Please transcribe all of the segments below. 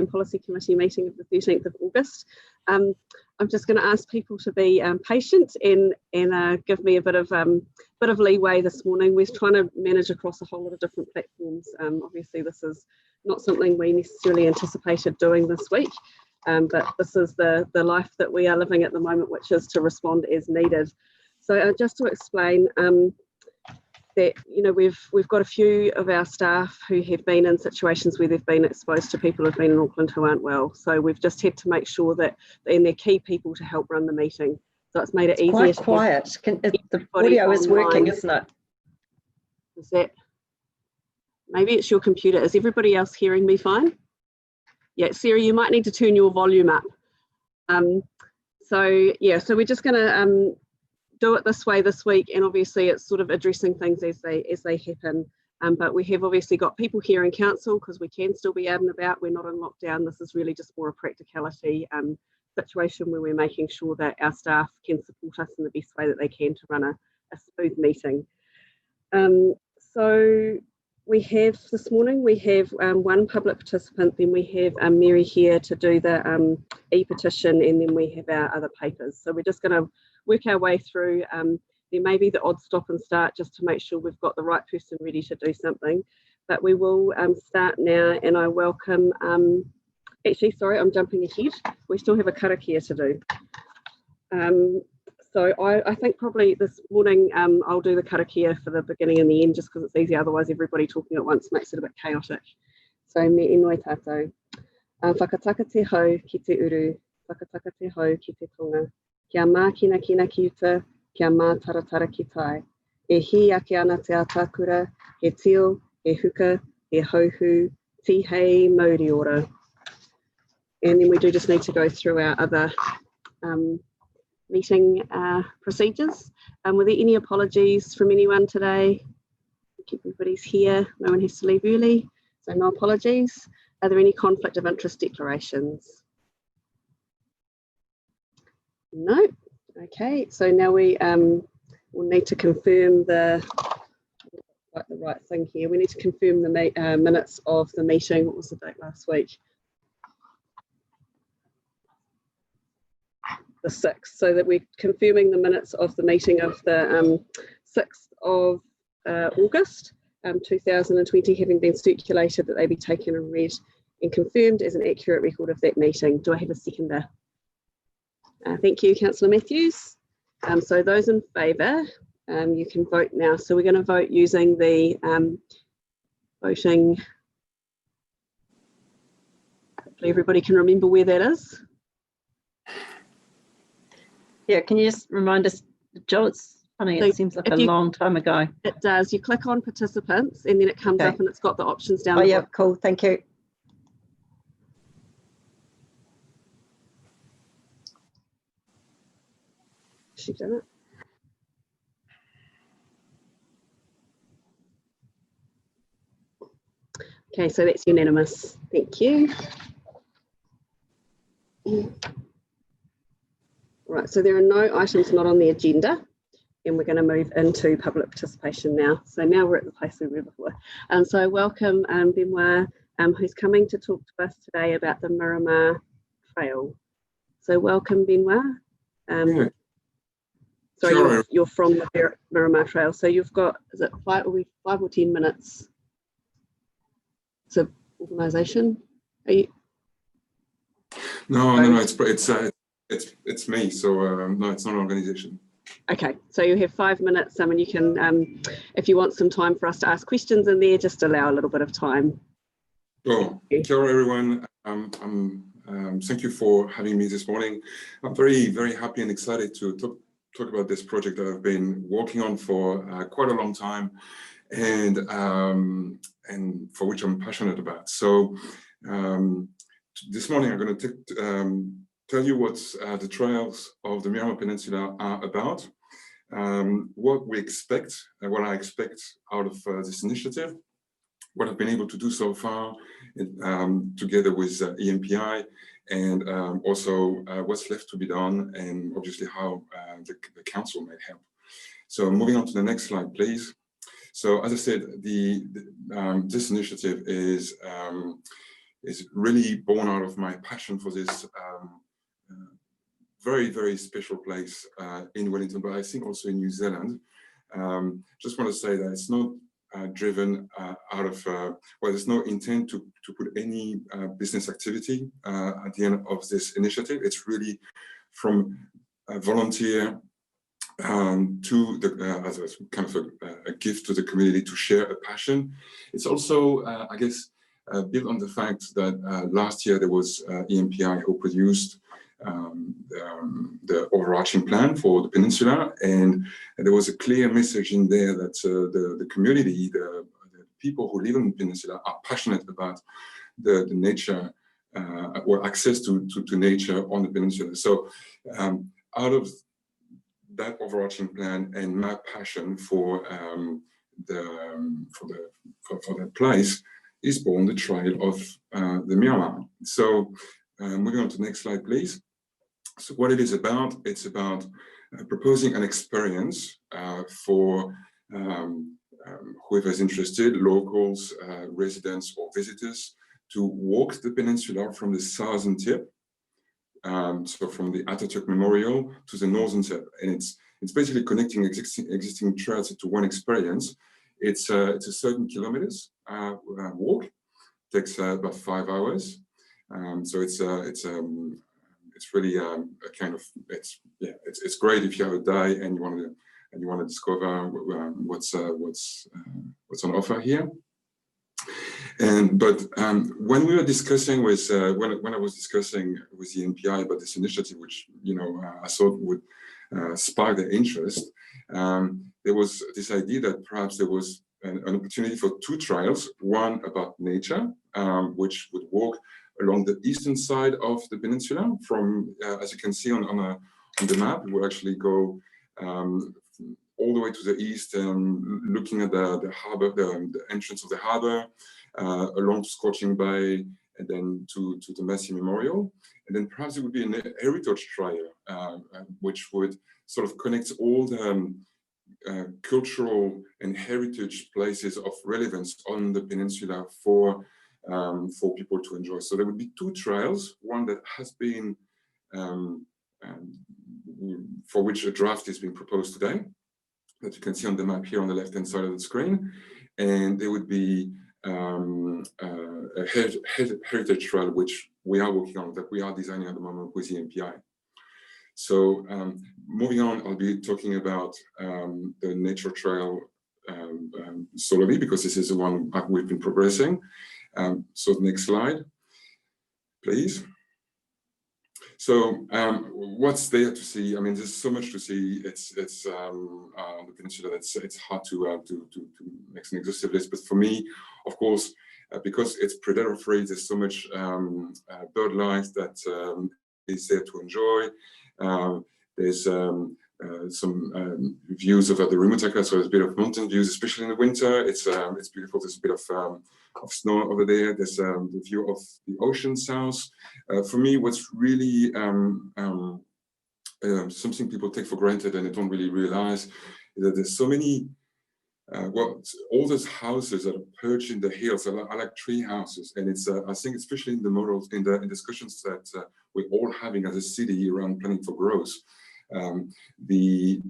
Policy Committee meeting of the 13th of August. I'm just going to ask people to be patient and give me a bit of leeway this morning. We're trying to manage across a whole lot of different platforms. Obviously, this is not something we necessarily anticipated doing this week, but this is the life that we are living at the moment, which is to respond as needed. So just to explain, that we've got a few of our staff who have been in situations where they've been exposed to people who've been in Auckland who aren't well. So we've just had to make sure that they're key people to help run the meeting. So it's made it easier. Quite quiet. The audio is working, isn't it? Is that? Maybe it's your computer. Is everybody else hearing me fine? Yeah, Sarah, you might need to turn your volume up. So we're just going to do it this way this week, and obviously it's sort of addressing things as they happen. But we have obviously got people here in council because we can still be out and about. We're not in lockdown. This is really just more a practicality situation where we're making sure that our staff can support us in the best way that they can to run a smooth meeting. So we have this morning, we have one public participant, then we have Mary here to do the E-petition, and then we have our other papers. So we're just going to work our way through. There may be the odd stop and start just to make sure we've got the right person ready to do something, but we will start now, and I welcome, actually, sorry, I'm jumping ahead. We still have a karakia to do. So I think probably this morning I'll do the karakia for the beginning and the end, just because it's easy. Otherwise, everybody talking at once makes it a bit chaotic. So me inoi tātou. Whakataka te hau ki te uru, whakataka te hau ki te tonga. Kia mā kina kina ki uta, kia mā taratara ki tai. E hi ake ana te atakura, he tio, he huka, he hauhu, ti hei mauri ora. And then we do just need to go through our other meeting procedures. Were there any apologies from anyone today? Everybody's here, no one has to leave early, so no apologies. Are there any conflict of interest declarations? No. Okay, so now we will need to confirm the right thing here. We need to confirm the minutes of the meeting. What was the date last week? The 6th, so that we're confirming the minutes of the meeting of the 6th of August 2020, having been circulated, that they be taken and read and confirmed as an accurate record of that meeting. Do I have a seconder? Thank you, Councillor Matthews. So those in favour, you can vote now. So we're going to vote using the voting. Hopefully everybody can remember where that is. Yeah, can you just remind us, Joe? It's funny, it seems like a long time ago. It does. You click on participants and then it comes up and it's got the options down. Oh, yeah, cool. Thank you. She's done it. Okay, so that's unanimous. Thank you. Right, so there are no items not on the agenda, and we're going to move into public participation now. So now we're at the place we were before. So I welcome Benoit, who's coming to talk to us today about the Miramar Trail. So welcome, Benoit. Sorry, you're from the Miramar Trail. So you've got, is it 5 or 10 minutes? It's an organisation. Are you? No, it's me. So no, it's not an organisation. Okay, so you have 5 minutes. And you can, if you want some time for us to ask questions in there, just allow a little bit of time. Sure. Kia ora, everyone. Thank you for having me this morning. I'm very, very happy and excited to talk about this project that I've been working on for quite a long time, and for which I'm passionate about. So this morning I'm going to tell you what the trails of the Miramar Peninsula are about, what we expect and what I expect out of this initiative, what I've been able to do so far together with EMPI, and also what's left to be done, and obviously how the council may help. So moving on to the next slide, please. So as I said, this initiative is is really born out of my passion for this very, very special place in Wellington, but I think also in New Zealand. Just want to say that it's not driven out of, well, there's no intent to put any business activity at the end of this initiative. It's really from a volunteer to the, as a kind of a gift to the community to share a passion. It's also, I guess, built on the fact that last year there was EMPI who produced the overarching plan for the peninsula, and there was a clear message in there that the community, the people who live in the peninsula are passionate about the nature or access to nature on the peninsula. So out of that overarching plan and my passion for that place is born the trail of the Miramar. So moving on to the next slide, please. So what it is about, it's about proposing an experience for whoever is interested, locals, residents or visitors, to walk the peninsula from the southern tip, so from the Atatürk Memorial to the northern tip. And it's basically connecting existing trails to one experience. It's a certain kilometers walk, takes about 5 hours. So it's really a kind of, it's great if you have a day and you want to discover what's on offer here. But when we were discussing with when I was discussing with the NPI about this initiative, which I thought would spark their interest, there was this idea that perhaps there was an opportunity for 2 trails, one about nature, which would walk along the eastern side of the peninsula. From as you can see on the map, we will actually go all the way to the east, looking at the harbour, the entrance of the harbour, along to Scorching Bay, and then to the Massey Memorial. And then perhaps it would be a heritage trail, which would sort of connect all the cultural and heritage places of relevance on the peninsula for people to enjoy. So there would be 2 trails, one that has been, for which a draft is being proposed today, that you can see on the map here on the left-hand side of the screen. And there would be a heritage trail, which we are working on, that we are designing at the moment with the MPI. So moving on, I'll be talking about the nature trail solely, because this is the one we've been progressing. So the next slide, please. So what's there to see? I mean, there's so much to see. It's on the peninsula. It's hard to make an exhaustive list. But for me, of course, because it's predator free, there's so much bird life that is there to enjoy. There's some views of the Paekākā, so there's a bit of mountain views, especially in the winter. It's beautiful. There's a bit of snow over there. There's the view of the ocean south. For me, what's really something people take for granted and they don't really realize is that there's so many, all those houses that are perched in the hills are like tree houses. And it's, I think, especially in the models, in the discussions that we're all having as a city around planning for growth, the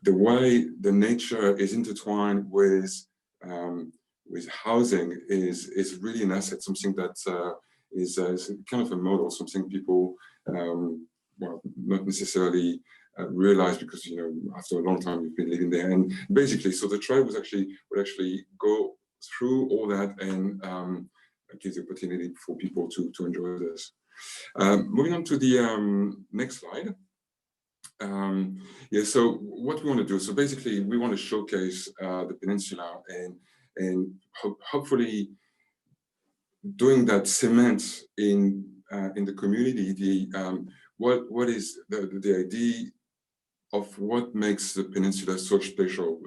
way the nature is intertwined with housing is really an asset, something that is kind of a model, something people well, not necessarily realize, because after a long time we've been living there. And basically, so the trail would actually go through all that and give the opportunity for people to enjoy this. Moving on to the next slide. Yeah, so what we want to do, so basically we want to showcase the peninsula and hopefully doing that cement in the community the what is the idea of what makes the peninsula so special,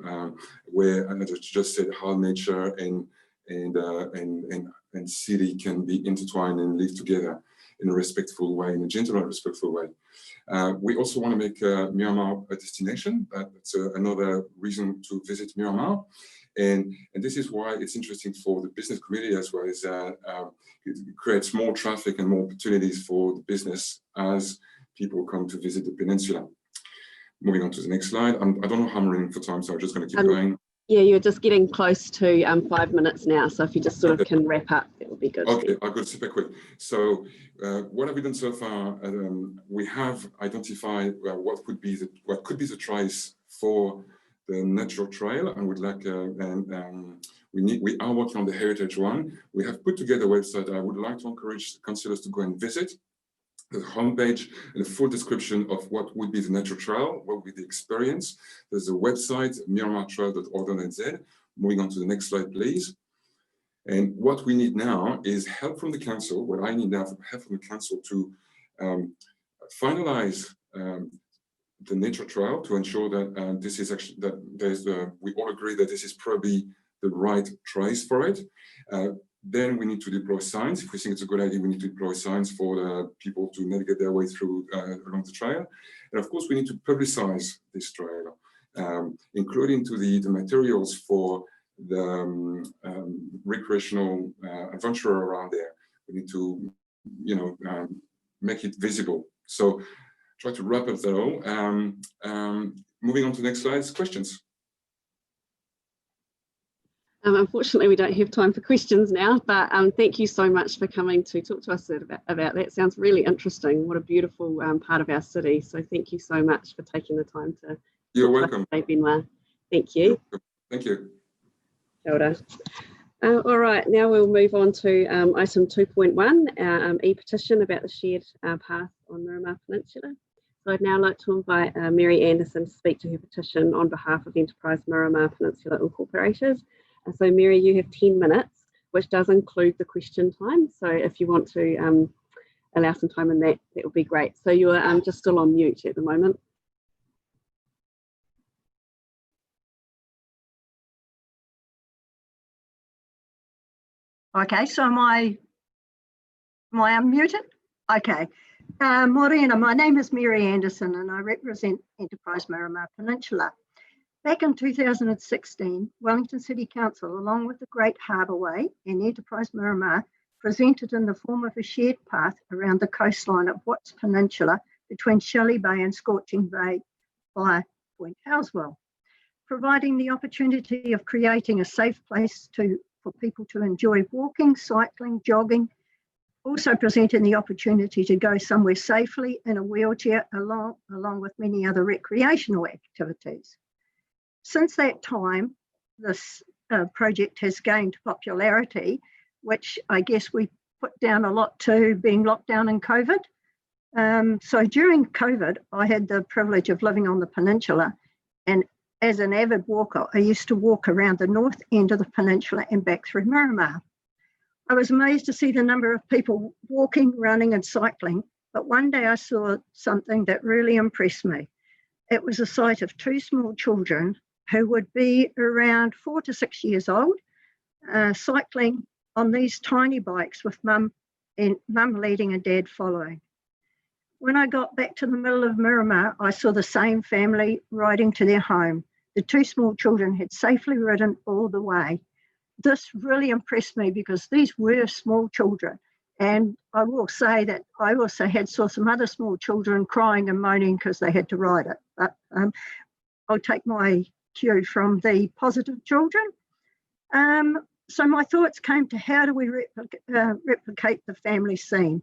where, as I just said, how nature and city can be intertwined and live together in a respectful way, in a gentle and respectful way. We also want to make Miramar a destination. That's another reason to visit Miramar. And this is why it's interesting for the business community as well, is that it creates more traffic and more opportunities for the business as people come to visit the peninsula. Moving on to the next slide. I don't know how I'm running for time, so I'm just going to keep going. Yeah, you're just getting close to 5 minutes now. So if you just sort of can wrap up, that would be good. Okay, I'll go super quick. So what have we done so far? We have identified what could be the choice for the natural trail, and would like we are working on the heritage one. We have put together a website. I would like to encourage councillors to go and visit the homepage and a full description of what would be the natural trail, what would be the experience. There's a website, miramartrail.org.nz. Moving on to the next slide, please. And what we need now is help from the council. What I need now is help from the council to finalize the nature trail, to ensure that this is actually, that we all agree that this is probably the right choice for it. Then we need to deploy signs. If we think it's a good idea, we need to deploy signs for the people to navigate their way through along the trail. And of course, we need to publicize this trail, including to the materials for the recreational adventure around there. We need to, make it visible. So try to wrap up though. Moving on to the next slides, questions. Unfortunately, we don't have time for questions now, but thank you so much for coming to talk to us about that. Sounds really interesting. What a beautiful part of our city. So thank you so much for taking the time to. You're welcome. Benoit. Thank you. Thank you. Kia ora. All right, now we'll move on to item 2.1, our e-petition about the shared path on Miramar Peninsula. So I'd now like to invite Mary Anderson to speak to her petition on behalf of Enterprise Miramar Peninsula Incorporated. So Mary, you have 10 minutes, which does include the question time. So if you want to allow some time in that, that would be great. So you're just still on mute at the moment. Okay, so am I unmuted? Okay. Morena, my name is Mary Anderson and I represent Enterprise Miramar Peninsula. Back in 2016, Wellington City Council, along with the Great Harbour Way and Enterprise Miramar, presented in the form of a shared path around the coastline of Watts Peninsula between Shelley Bay and Scorching Bay via Point Housewell, providing the opportunity of creating a safe place for people to enjoy walking, cycling, jogging, also presenting the opportunity to go somewhere safely in a wheelchair along with many other recreational activities. Since that time, this project has gained popularity, which I guess we put down a lot to being locked down in COVID. So during COVID, I had the privilege of living on the peninsula, and as an avid walker, I used to walk around the north end of the peninsula and back through Miramar. I was amazed to see the number of people walking, running and cycling, but one day I saw something that really impressed me. It was a sight of two small children who would be around 4 to 6 years old, cycling on these tiny bikes with mum leading and dad following. When I got back to the middle of Miramar, I saw the same family riding to their home. The two small children had safely ridden all the way. This really impressed me because these were small children. And I will say that I also saw some other small children crying and moaning because they had to ride it. But I'll take my cue from the positive children. So my thoughts came to how do we replicate the family scene?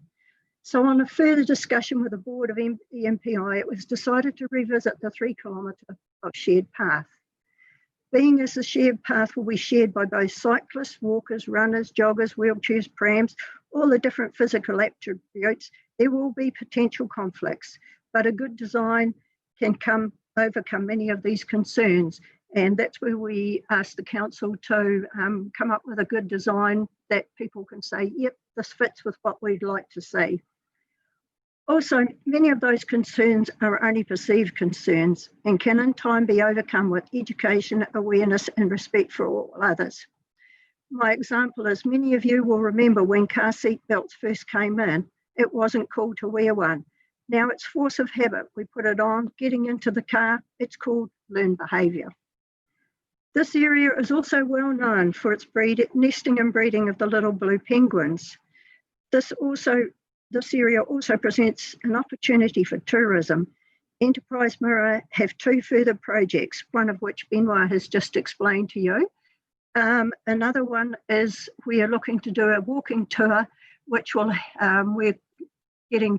So on a further discussion with the board of EMPI, it was decided to revisit the 3 kilometre of shared path. Being as the shared path will be shared by both cyclists, walkers, runners, joggers, wheelchairs, prams, all the different physical attributes, there will be potential conflicts, but a good design can overcome many of these concerns. And that's where we asked the council to come up with a good design that people can say, yep, this fits with what we'd like to see. Also, many of those concerns are only perceived concerns and can in time be overcome with education, awareness and respect for all others. My example is many of you will remember when car seat belts first came in, it wasn't cool to wear one. Now it's force of habit. We put it on, getting into the car, it's called learned behaviour. This area is also well known for its nesting and breeding of the little blue penguins. This area also presents an opportunity for tourism. Enterprise Mirror have 2 further projects, one of which Benoit has just explained to you. Another one is we are looking to do a walking tour, which will, we're getting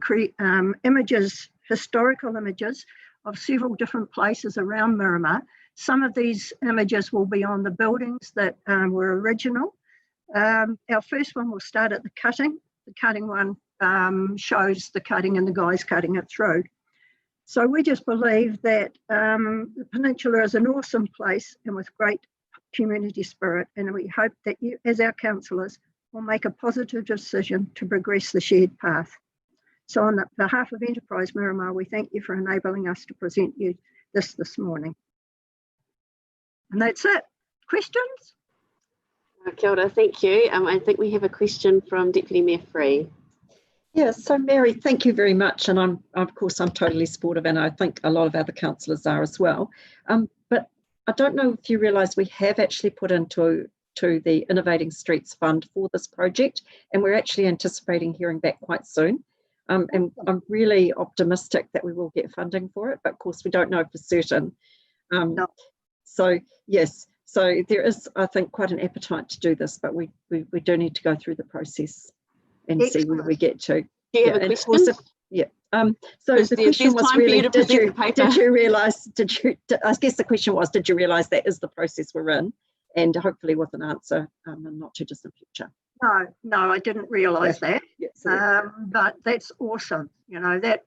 images, historical images of several different places around Miramar. Some of these images will be on the buildings that were original. Our first one will start at the cutting. The cutting one shows the cutting and the guys cutting it through. So we just believe that the Peninsula is an awesome place and with great community spirit, and we hope that you, as our councillors, will make a positive decision to progress the shared path. So on behalf of Enterprise Miramar, we thank you for enabling us to present you this morning. And that's it. Questions? Kia ora, thank you. I think we have a question from Deputy Mayor Free. Yeah, so Mary, thank you very much. And of course, I'm totally supportive, and I think a lot of other councillors are as well. But I don't know if you realise we have actually put into the Innovating Streets Fund for this project, and we're actually anticipating hearing back quite soon. And I'm really optimistic that we will get funding for it, but of course we don't know for certain. No. So yes, so there is, I think, quite an appetite to do this, but we do need to go through the process and see where we get to. Do you have a question? So the question was really, did you realise, I guess the question was, did you realise that is the process we're in, and hopefully with an answer in the not too distant future. No, I didn't realise that. Yeah, but that's awesome. You know, that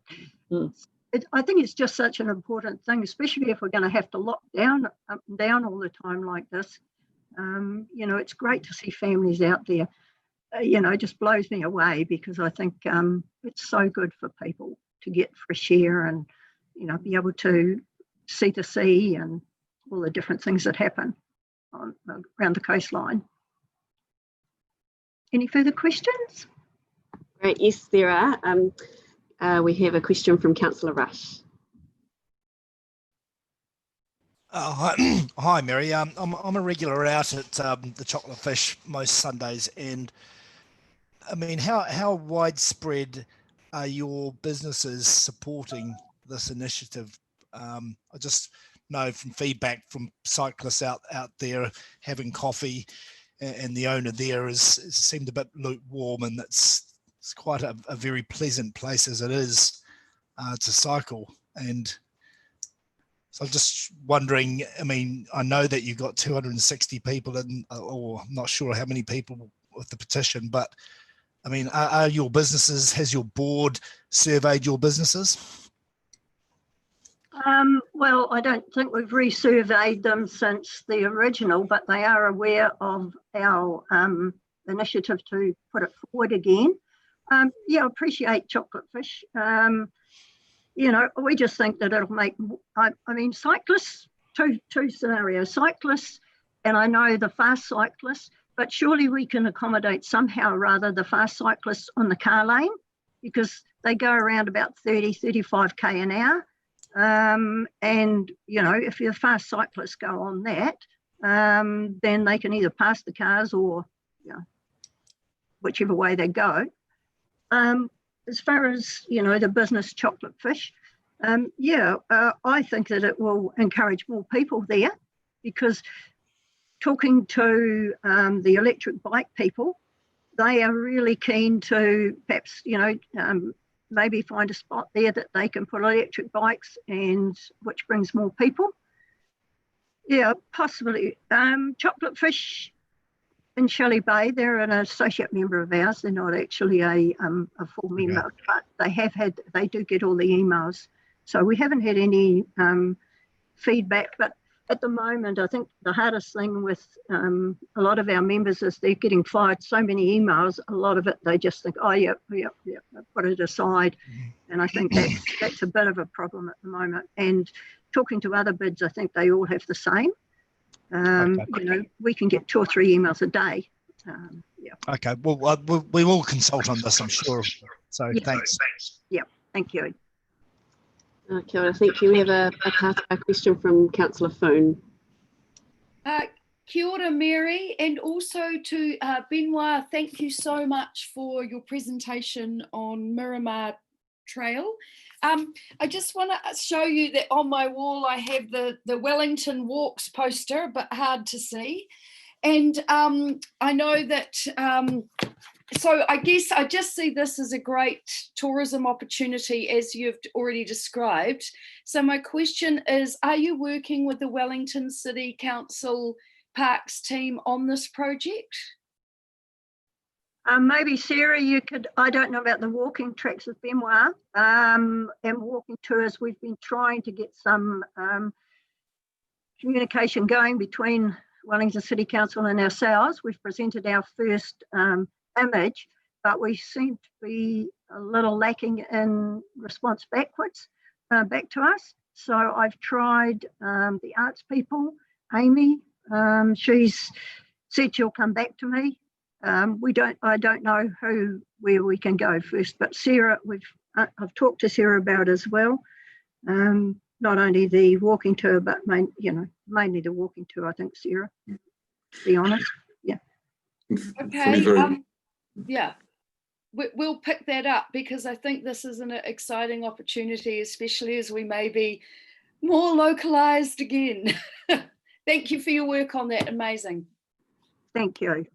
I think it's just such an important thing, especially if we're going to have to lock down up and down all the time like this. You know, it's great to see families out there. You know, it just blows me away, because I think it's so good for people to get fresh air and, you know, be able to see the sea and all the different things that happen around the coastline. Any further questions? Great, yes, there are. We have a question from Councillor Rush. Hi, Mary. I'm a regular out at the Chocolate Fish most Sundays, and I mean, how widespread are your businesses supporting this initiative? I just know from feedback from cyclists out there having coffee, and the owner there seemed a bit lukewarm, and it's quite a very pleasant place as it is to cycle. And so I'm just wondering, I mean, I know that you've got 260 people in, or I'm not sure how many people with the petition, but I mean, are your businesses, has your board surveyed your businesses? Well, I don't think we've resurveyed them since the original, but they are aware of our initiative to put it forward again. Yeah, I appreciate Chocolate Fish. You know, we just think that it'll make, I mean, cyclists, two scenarios, cyclists, and I know the fast cyclists, but surely we can accommodate somehow or other the fast cyclists on the car lane, because they go around about 30, 35k an hour. And, you know, if your fast cyclists go on that, then they can either pass the cars or, you know, whichever way they go. As far as, you know, the business Chocolate Fish, I think that it will encourage more people there, because talking to the electric bike people, they are really keen to perhaps, you know, maybe find a spot there that they can put electric bikes, and which brings more people. Yeah, possibly. Chocolate Fish in Shelley Bay, they're an associate member of ours. They're not actually a full member, but they do get all the emails. So we haven't had any feedback, but at the moment, I think the hardest thing with a lot of our members is they're getting fired so many emails. A lot of it, they just think, oh, yep, put it aside. And I think that's a bit of a problem at the moment. And talking to other bids, I think they all have the same. You know, we can get 2 or 3 emails a day. Yeah. Okay. Well, we will consult on this, I'm sure. So yeah. Thanks. Yeah. Thank you. Okay, I think we have a question from Councillor Foon. Kia ora, Mary, and also to Benoit, thank you so much for your presentation on Miramar Trail. I just want to show you that on my wall I have the Wellington Walks poster, but hard to see. And I know that, so I guess I just see this as a great tourism opportunity, as you've already described. So my question is, are you working with the Wellington City Council Parks team on this project? Maybe Sarah, you could, I don't know about the walking tracks with Benoit and walking tours. We've been trying to get some communication going between Wellington City Council and ourselves. We've presented our first image, but we seem to be a little lacking in response back to us. So I've tried the arts people, Amy. She's said she'll come back to me. I don't know where we can go first, but Sarah, I've talked to Sarah about as well. Not only the walking tour, but mainly the walking tour, I think, Sarah, to be honest. Yeah. Okay. Yeah, we'll pick that up, because I think this is an exciting opportunity, especially as we may be more localized again. Thank you for your work on that. Amazing. Thank you.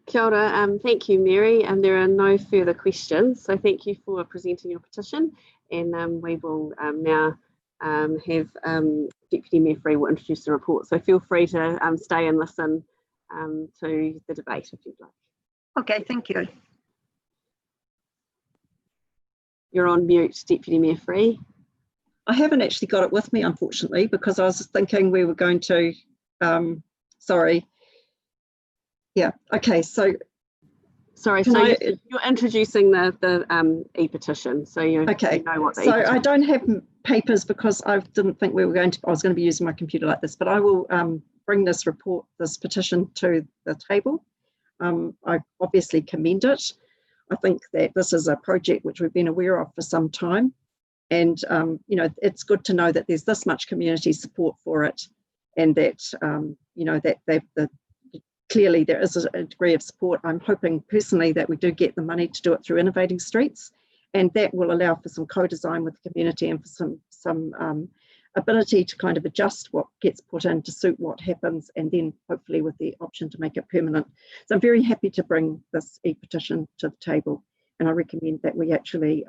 Kia ora, thank you, Mary. There are no further questions, so thank you for presenting your petition, and we will now have Deputy Mayor Free will introduce the report, so feel free to stay and listen to the debate if you'd like. Okay, thank you. You're on mute, Deputy Mayor Free. I haven't actually got it with me, unfortunately, because I was thinking we were going to, sorry. Yeah, okay, so. Sorry, so you're introducing the E-petition, so you know what the E-petition. So I don't have papers because I didn't think we were I was going to be using my computer like this, but I will bring this petition to the table. I obviously commend it. I think that this is a project which we've been aware of for some time. And, it's good to know that there's this much community support for it, and that, clearly there is a degree of support. I'm hoping personally that we do get the money to do it through Innovating Streets, and that will allow for some co-design with the community and for some ability to kind of adjust what gets put in to suit what happens, and then hopefully with the option to make it permanent. So I'm very happy to bring this E-petition to the table, and I recommend that we actually,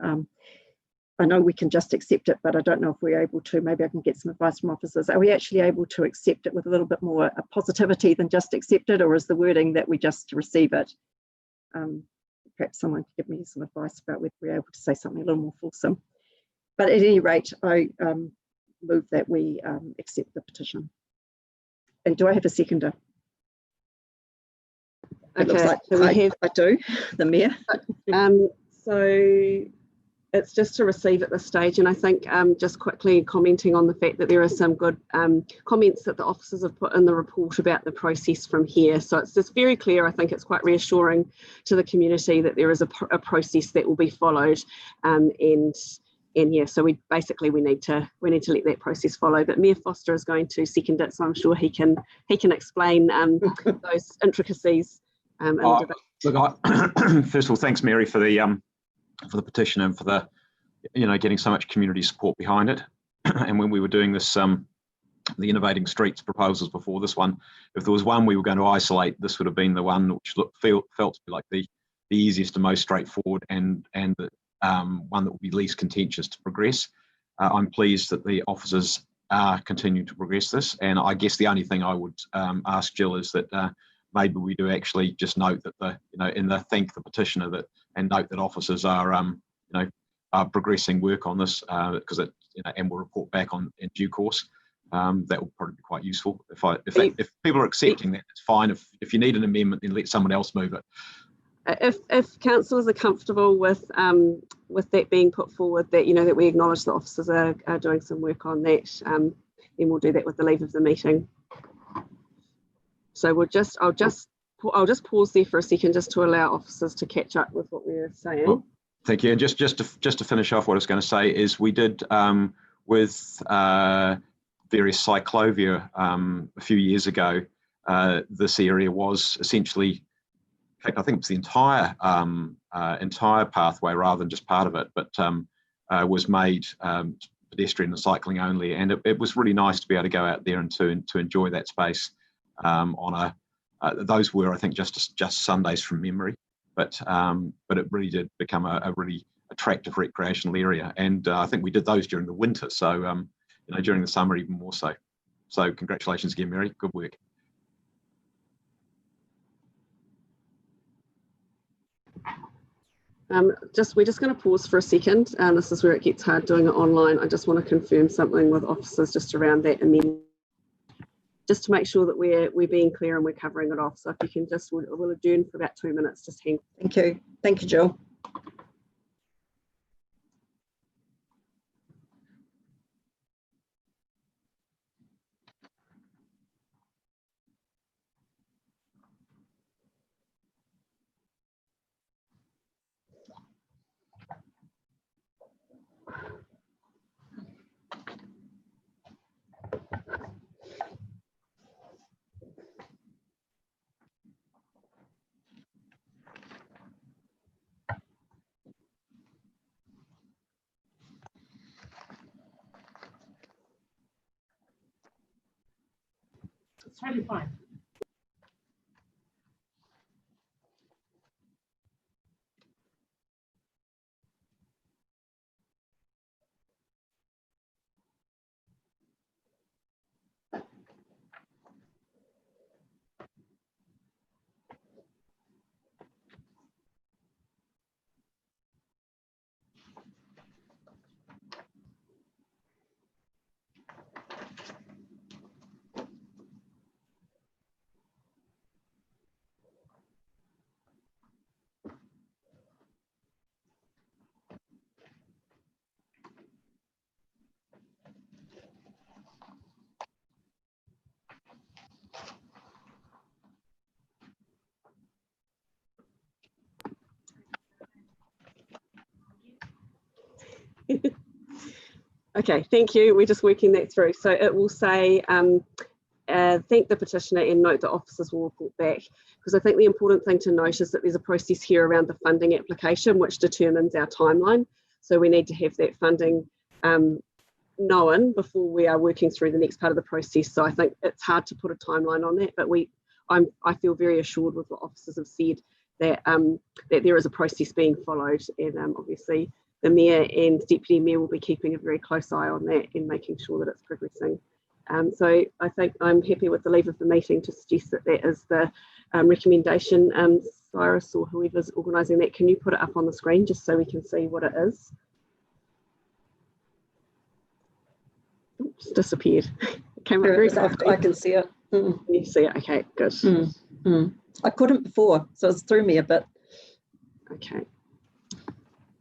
I know we can just accept it, but I don't know if we're able to. Maybe I can get some advice from officers. Are we actually able to accept it with a little bit more positivity than just accept it, or is the wording that we just receive it? Perhaps someone could give me some advice about whether we're able to say something a little more fulsome. But at any rate, I move that we accept the petition. And do I have a seconder? It looks like so I do, the Mayor. So it's just to receive at this stage, and I think just quickly commenting on the fact that there are some good comments that the officers have put in the report about the process from here. So it's just very clear. I think it's quite reassuring to the community that there is a process that will be followed, and yeah, so we need to let that process follow. But Mayor Foster is going to second it, so I'm sure he can explain those intricacies. Look, first of all, thanks, Mary, for the petition and for the, getting so much community support behind it. And when we were doing this, the Innovating Streets proposals before this one, if there was one we were going to isolate, this would have been the one which felt to be like the easiest and most straightforward, and the one that would be least contentious to progress. I'm pleased that the officers are continuing to progress this, and I guess the only thing I would ask Jill is that maybe we do actually just note that thank the petitioner that, and note that officers are are progressing work on this, because it and we'll report back in due course. That will probably be quite useful. If people are accepting that, it's fine. If you need an amendment, then let someone else move it. If councillors are comfortable with that being put forward, that that we acknowledge the officers are doing some work on that, then we'll do that with the leave of the meeting. So I'll just pause there for a second, just to allow officers to catch up with what we were saying. Well, thank you. And just to finish off, what I was going to say is we did with the various cyclovia a few years ago, this area was essentially, in fact, I think it's the entire pathway rather than just part of it, but was made pedestrian and cycling only, and it was really nice to be able to go out there and to enjoy that space on those were, I think, just Sundays from memory, but it really did become a really attractive recreational area, and I think we did those during the winter, so you know, during the summer even more so. So congratulations again, Mary, good work. We're just going to pause for a second. This is where it gets hard doing it online. I just want to confirm something with officers just around that amendment, just to make sure that we're being clear and we're covering it off. So if you can just, we'll adjourn for about 2 minutes, just hang. Thank you, Jill. It's totally fine. Okay, thank you. We're just working that through. So it will say, thank the petitioner and note that officers will report back, because I think the important thing to note is that there's a process here around the funding application which determines our timeline. So we need to have that funding known before we are working through the next part of the process. So I think it's hard to put a timeline on that, but I feel very assured with what officers have said that that there is a process being followed, and obviously the Mayor and Deputy Mayor will be keeping a very close eye on that and making sure that it's progressing. So I think I'm happy with the leave of the meeting to suggest that that is the recommendation. Cyrus or whoever's organising that, can you put it up on the screen just so we can see what it is? Oops, disappeared. It came up very softly. I can see it. Can you see it? Okay, good. I couldn't before, so it threw me a bit. Okay,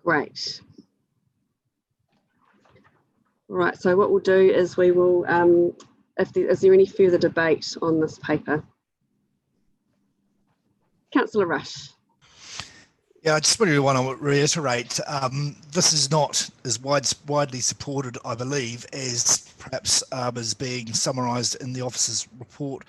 great. Right, so what we'll do is we will, is there any further debate on this paper? Councillor Rush. Yeah, I just really want to reiterate, this is not as widely supported, I believe, as perhaps is being summarised in the officer's report.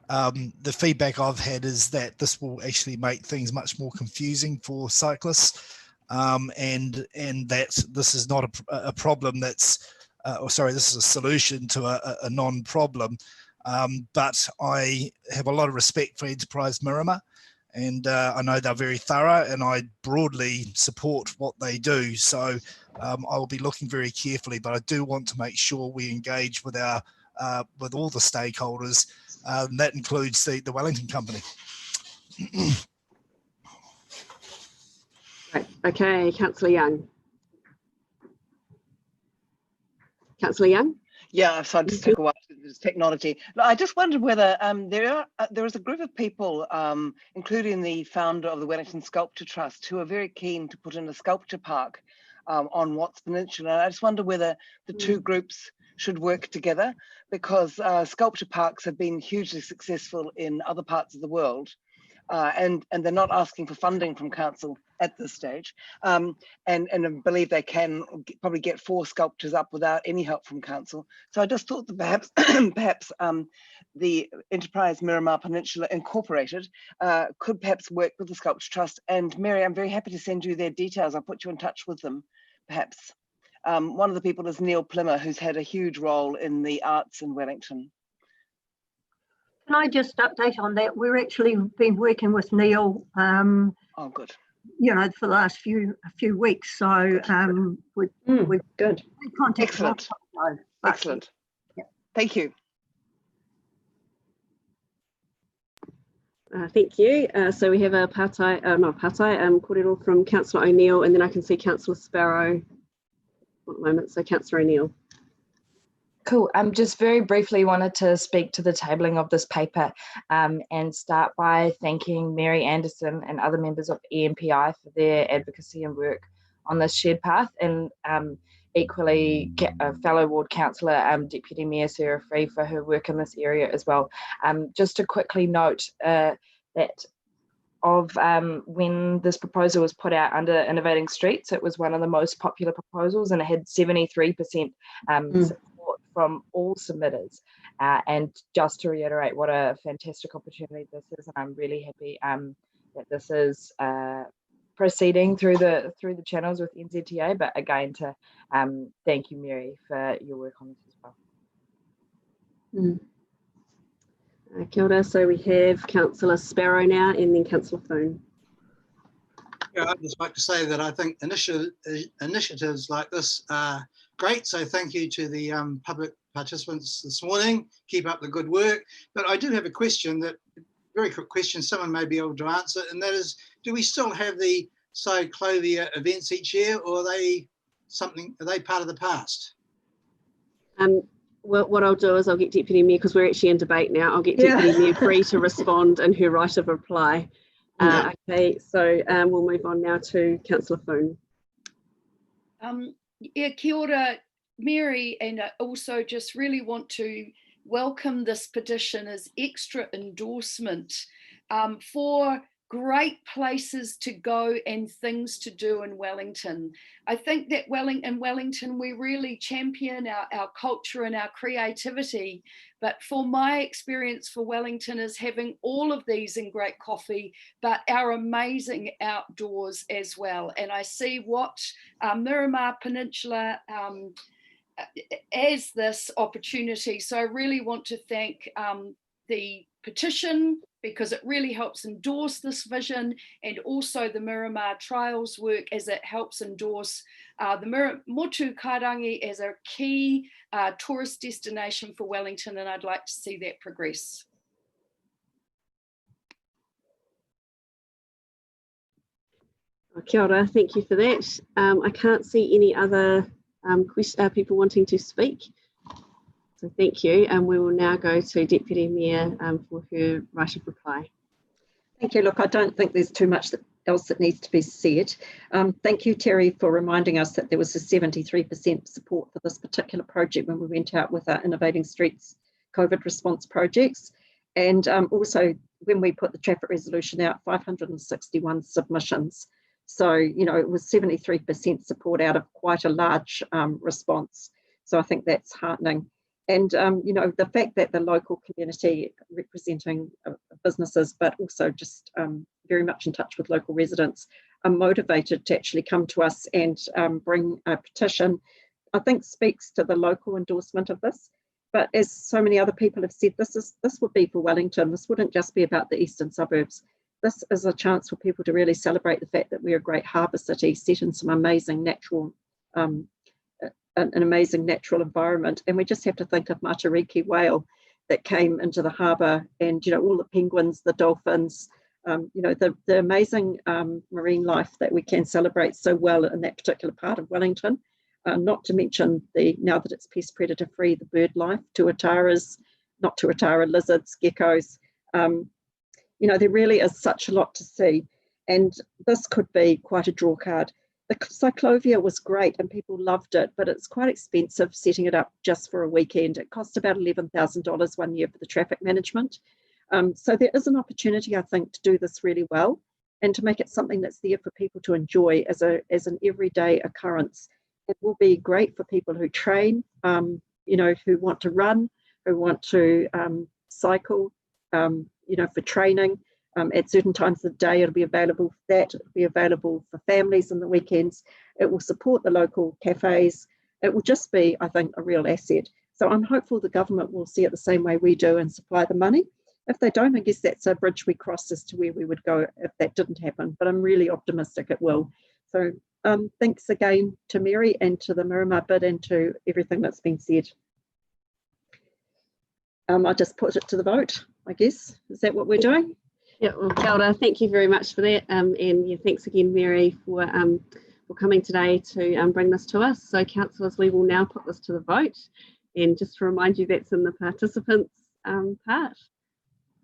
The feedback I've had is that this will actually make things much more confusing for cyclists, and that this is not a problem that's, this is a solution to a non-problem. But I have a lot of respect for Enterprise Miramar, and I know they're very thorough, and I broadly support what they do. So I will be looking very carefully, but I do want to make sure we engage with our with all the stakeholders. That includes the Wellington company. Right. Okay, Councillor Young. Councillor Young? Yeah, so I just took a while to this technology. I just wondered whether there is a group of people, including the founder of the Wellington Sculpture Trust, who are very keen to put in a sculpture park on Watts Peninsula. I just wonder whether the two groups should work together, because sculpture parks have been hugely successful in other parts of the world. and they're not asking for funding from council at this stage, and I believe they can probably get 4 sculptures up without any help from council. So I just thought that perhaps perhaps the enterprise Miramar Peninsula Incorporated could perhaps work with the Sculpture Trust. And Mary, I'm very happy to send you their details. I'll put you in touch with them, perhaps. One of the people is Neil Plimmer, who's had a huge role in the arts in Wellington. Can I just update on that? We're actually been working with Neil. Oh, good. You know, for the last few weeks. So we've good. Excellent. Excellent. Yeah. Thank you. Thank you. So we have a kōrero from Councillor O'Neill, and then I can see Councillor Sparrow. One moment, so Councillor O'Neill. Cool. Just very briefly wanted to speak to the tabling of this paper and start by thanking Mary Anderson and other members of EMPI for their advocacy and work on this shared path, and equally fellow ward councillor Deputy Mayor Sarah Free for her work in this area as well. Just to quickly note that when this proposal was put out under Innovating Streets, it was one of the most popular proposals, and it had 73% support from all submitters. And just to reiterate what a fantastic opportunity this is, and I'm really happy that this is proceeding through the channels with NZTA. But again, to thank you, Mary, for your work on this as well. Kia ora. So we have Councillor Sparrow now, and then Councillor Foon. Yeah, I'd just like to say that I think initiatives like this are great. So thank you to the public participants this morning. Keep up the good work. But I do have a question, very quick question, someone may be able to answer, and that is, do we still have the Cyclovia events each year, or are they part of the past? Well, what I'll do is I'll get Deputy Mayor, because we're actually in debate now, I'll get Deputy Mayor Free to respond in her right of reply. Okay, so we'll move on now to Councillor Foon. Yeah, kia ora, Mary, and I also just really want to welcome this petition as extra endorsement for great places to go and things to do in Wellington. I think that in Wellington, we really champion our culture and our creativity. But for my experience for Wellington is having all of these in great coffee, but our amazing outdoors as well. And I see what Miramar Peninsula as this opportunity. So I really want to thank the petition, because it really helps endorse this vision, and also the Miramar Trials work as it helps endorse the Motu Karangi as a key tourist destination for Wellington, and I'd like to see that progress. Kia ora, thank you for that. I can't see any other people wanting to speak. So thank you, and we will now go to Deputy Mayor for her right of reply. Thank you. Look, I don't think there's too much else that needs to be said. Thank you, Terry, for reminding us that there was a 73% support for this particular project when we went out with our Innovating Streets COVID response projects. And also when we put the traffic resolution out, 561 submissions. So, you know, it was 73% support out of quite a large response. So I think that's heartening. And, you know, the fact that the local community representing businesses, but also just very much in touch with local residents, are motivated to actually come to us and bring a petition, I think speaks to the local endorsement of this. But as so many other people have said, this would be for Wellington. This wouldn't just be about the eastern suburbs. This is a chance for people to really celebrate the fact that we're a great harbour city set in some amazing natural an amazing natural environment. And we just have to think of Matariki whale that came into the harbour, and, you know, all the penguins, the dolphins, you know, the amazing marine life that we can celebrate so well in that particular part of Wellington. Not to mention now that it's pest predator free, the bird life, tuataras, not tuatara, lizards, geckos. You know, there really is such a lot to see. And this could be quite a draw card. The Cyclovia was great and people loved it, but it's quite expensive setting it up just for a weekend. It cost about $11,000 one year for the traffic management. So there is an opportunity, I think, to do this really well and to make it something that's there for people to enjoy as an everyday occurrence. It will be great for people who train, you know, who want to run, who want to cycle, you know, for training. At certain times of the day, it'll be available for that. It'll be available for families on the weekends. It will support the local cafes. It will just be, I think, a real asset. So I'm hopeful the government will see it the same way we do and supply the money. If they don't, I guess that's a bridge we cross as to where we would go if that didn't happen. But I'm really optimistic it will. So thanks again to Mary and to the Miramar bid and to everything that's been said. I'll just put it to the vote, I guess. Is that what we're doing? Yeah, well, kia ora, thank you very much for that. And yeah, thanks again, Mary, for coming today to bring this to us. So councillors, we will now put this to the vote. And just to remind you, that's in the participants part.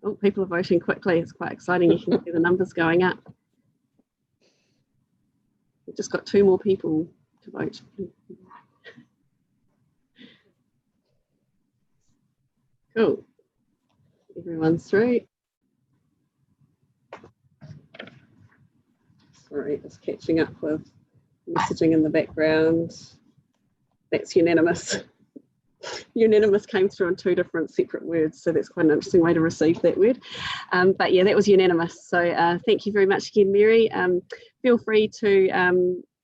Oh, people are voting quickly. It's quite exciting. You can see the numbers going up. We've just got 2 more people to vote. Cool. Everyone's through. Sorry, just catching up with messaging in the background. That's unanimous. Unanimous came through in 2 different separate words, so that's quite an interesting way to receive that word. But yeah, that was unanimous. So thank you very much again, Mary. Feel free to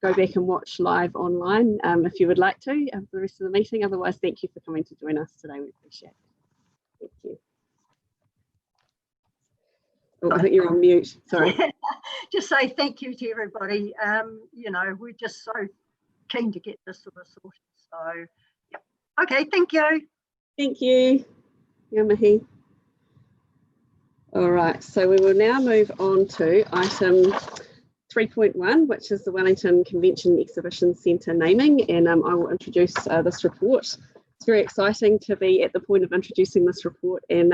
go back and watch live online if you would like to for the rest of the meeting. Otherwise, thank you for coming to join us today. We appreciate it. Thank you. Oh, I think you're on mute. Sorry. Just say thank you to everybody. You know, we're just so keen to get this sort of sorted. So, yeah. Okay, thank you. Thank you. Ngā mihi. All right, so we will now move on to item 3.1, which is the Wellington Convention Exhibition Centre naming, and I will introduce this report. It's very exciting to be at the point of introducing this report and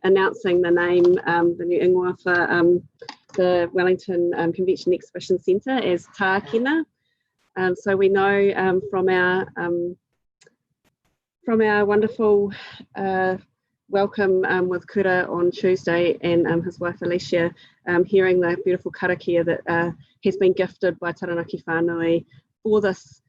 announcing the name, the new ingoa for the Wellington Convention Exhibition Centre as Tākina. So we know from our wonderful welcome with Kura on Tuesday and his wife Alicia, hearing the beautiful karakia that has been gifted by Taranaki whānui for this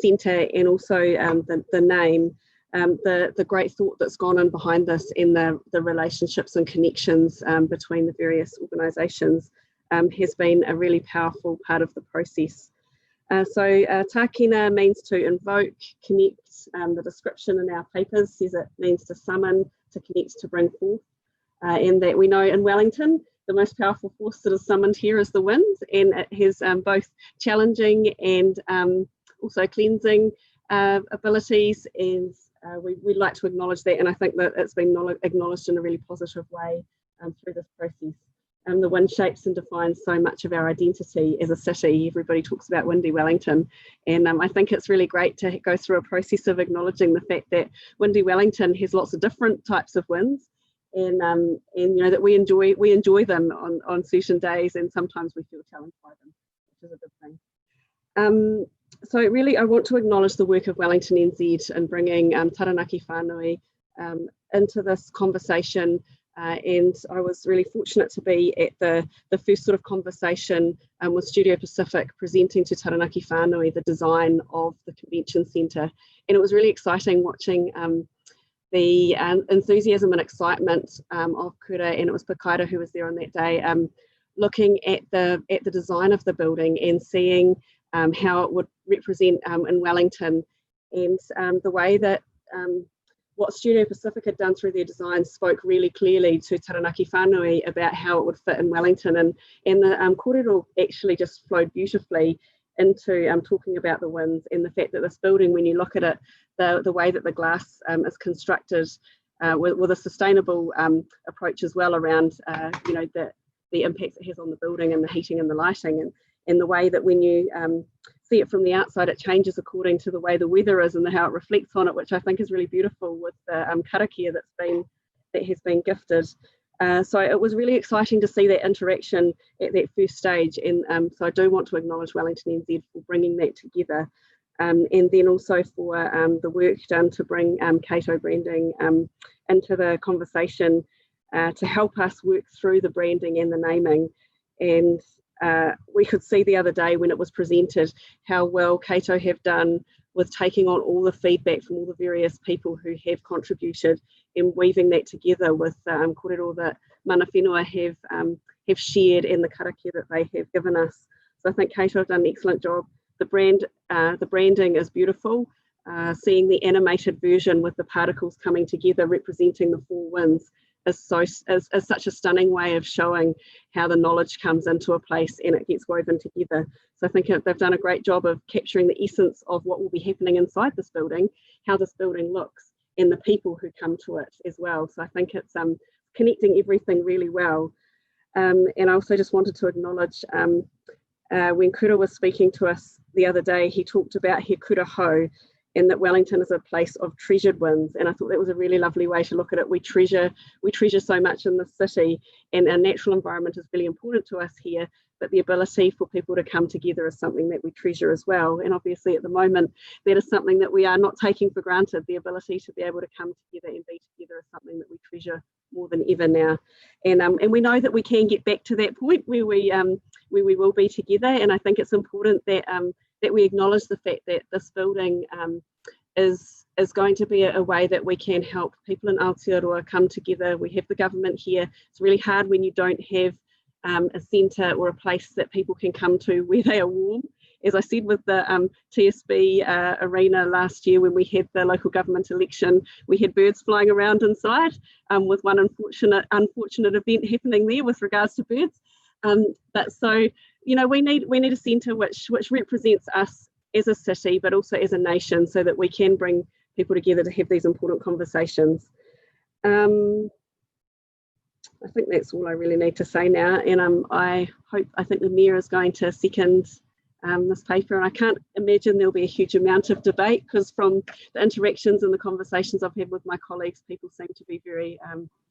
centre, and also the name, the great thought that's gone in behind this, and the relationships and connections between the various organisations has been a really powerful part of the process. So tākina means to invoke, connect. The description in our papers says it means to summon, to connect, to bring forth. And that we know in Wellington, the most powerful force that is summoned here is the wind, and it has both challenging and also cleansing abilities, and we'd like to acknowledge that, and I think that it's been acknowledged in a really positive way through this process. The wind shapes and defines so much of our identity as a city. Everybody talks about windy Wellington, and I think it's really great to go through a process of acknowledging the fact that windy Wellington has lots of different types of winds, and you know that we enjoy them on certain days, and sometimes we feel challenged by them, which is a good thing. So really, I want to acknowledge the work of Wellington NZ in bringing Taranaki whānui into this conversation. And I was really fortunate to be at the first sort of conversation with Studio Pacific presenting to Taranaki whānui the design of the convention centre. And it was really exciting watching the enthusiasm and excitement of Kura, and it was Paekākā who was there on that day, looking at the design of the building and seeing how it would represent in Wellington, and the way that what Studio Pacific had done through their design spoke really clearly to Taranaki whānui about how it would fit in Wellington, and the kōrero actually just flowed beautifully into talking about the winds and the fact that this building, when you look at it, the way that the glass is constructed with a sustainable approach as well around you know the impacts it has on the building and the heating and the lighting, and the way that when you see it from the outside, it changes according to the way the weather is and how it reflects on it, which I think is really beautiful with the karakia that has been gifted. So it was really exciting to see that interaction at that first stage, and so I do want to acknowledge Wellington NZ for bringing that together, and then also for the work done to bring Kato branding into the conversation. to help us work through the branding and the naming. And we could see the other day when it was presented how well Cato have done with taking on all the feedback from all the various people who have contributed and weaving that together with kōrero that mana whenua have shared and the karakia that they have given us. So I think Cato have done an excellent job. The branding is beautiful. Seeing the animated version with the particles coming together representing the 4 winds is such a stunning way of showing how the knowledge comes into a place and it gets woven together. So I think they've done a great job of capturing the essence of what will be happening inside this building, how this building looks, and the people who come to it as well. So I think it's connecting everything really well. And I also just wanted to acknowledge when Kura was speaking to us the other day, he talked about he kura hau, and that Wellington is a place of treasured winds. And I thought that was a really lovely way to look at it. We treasure so much in the city, and our natural environment is really important to us here, but the ability for people to come together is something that we treasure as well. And obviously at the moment, that is something that we are not taking for granted. The ability to be able to come together and be together is something that we treasure more than ever now. And we know that we can get back to that point where we will be together. And I think it's important that that we acknowledge the fact that this building is going to be a way that we can help people in Aotearoa come together. We have the government here. It's really hard when you don't have a centre or a place that people can come to where they are warm. As I said with the TSB arena last year when we had the local government election, we had birds flying around inside with one unfortunate event happening there with regards to birds. But so, you know, we need a centre which represents us as a city, but also as a nation, so that we can bring people together to have these important conversations. I think that's all I really need to say now. And I think the Mayor is going to second this paper, and I can't imagine there'll be a huge amount of debate, because from the interactions and the conversations I've had with my colleagues, people seem to be very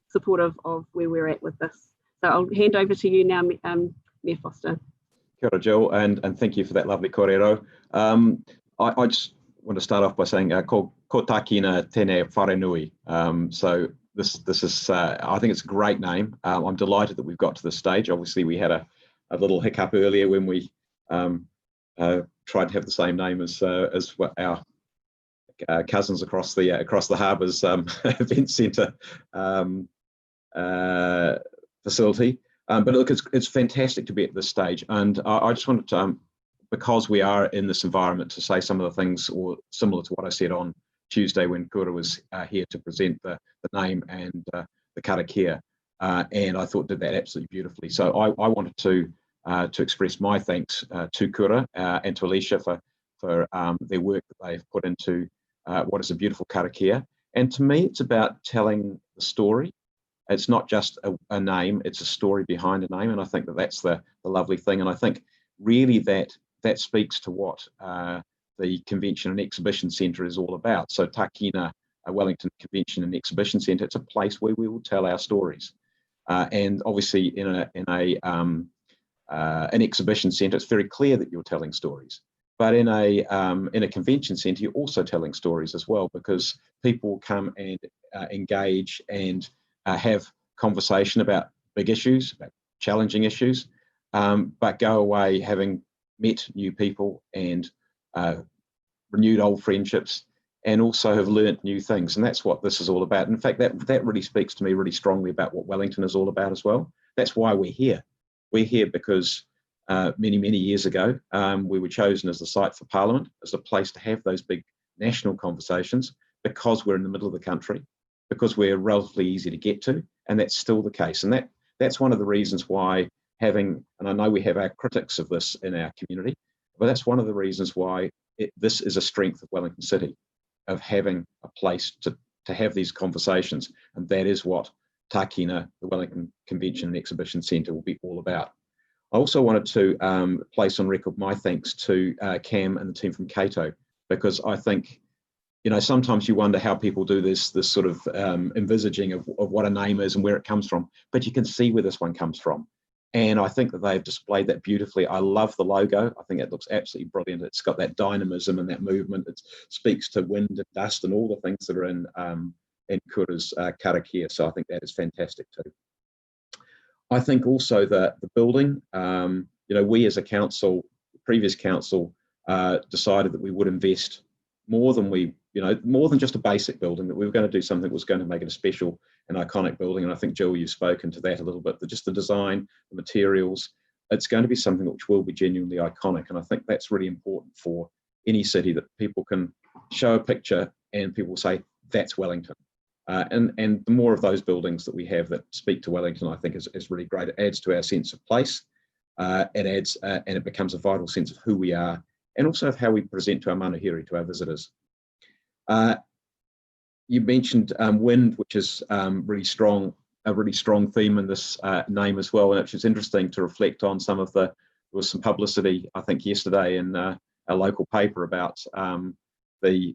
supportive of where we're at with this. So I'll hand over to you now, Mayor Foster. Kia ora, Jill, and thank you for that lovely kōrero. I just want to start off by saying ko tākina tēnei whare nui. So this is, I think it's a great name. I'm delighted that we've got to this stage. Obviously, we had a little hiccup earlier when we tried to have the same name as what our cousins across the harbour's event centre facility. But look, it's fantastic to be at this stage, and I just wanted to, because we are in this environment, to say some of the things, or similar to what I said on Tuesday when Kura was here to present the name and the karakia, and I thought did that absolutely beautifully. So I wanted to express my thanks to Kura and to Alicia for their work that they've put into what is a beautiful karakia. And to me, it's about telling the story. It's not just a name, it's a story behind a name. And I think that that's the lovely thing. And I think really that speaks to what the Convention and Exhibition Centre is all about. So Tākina Wellington Convention and Exhibition Centre, it's a place where we will tell our stories. And obviously in an exhibition centre, it's very clear that you're telling stories. But in a convention centre, you're also telling stories as well, because people come and engage and have conversation about big issues, about challenging issues, but go away having met new people and renewed old friendships, and also have learnt new things. And that's what this is all about. In fact, that really speaks to me really strongly about what Wellington is all about as well. That's why we're here. We're here because many, many years ago, we were chosen as the site for Parliament, as a place to have those big national conversations, because we're in the middle of the country, because we're relatively easy to get to, and that's still the case. And that's one of the reasons why having, and I know we have our critics of this in our community, but that's one of the reasons why this is a strength of Wellington City, of having a place to have these conversations. And that is what Tākina, the Wellington Convention and Exhibition Centre, will be all about. I also wanted to place on record my thanks to Cam and the team from Cato, because I think, you know, sometimes you wonder how people do this sort of envisaging of what a name is and where it comes from, but you can see where this one comes from. And I think that they've displayed that beautifully. I love the logo. I think it looks absolutely brilliant. It's got that dynamism and that movement. It speaks to wind and dust and all the things that are in Kura's Karakia. So I think that is fantastic too. I think also that the building, we as a council, previous council, decided that we would invest more than more than just a basic building, that we were going to do something that was going to make it a special and iconic building. And I think, Jill, you've spoken to that a little bit, just the design, the materials, it's going to be something which will be genuinely iconic. And I think that's really important for any city, that people can show a picture and people say, that's Wellington. And the more of those buildings that we have that speak to Wellington, I think is really great. It adds to our sense of place. It adds, and it becomes a vital sense of who we are, and also of how we present to our manuhiri, to our visitors. You mentioned wind, which is a really strong theme in this name as well. And it was interesting to reflect on there was some publicity, I think, yesterday in our local paper about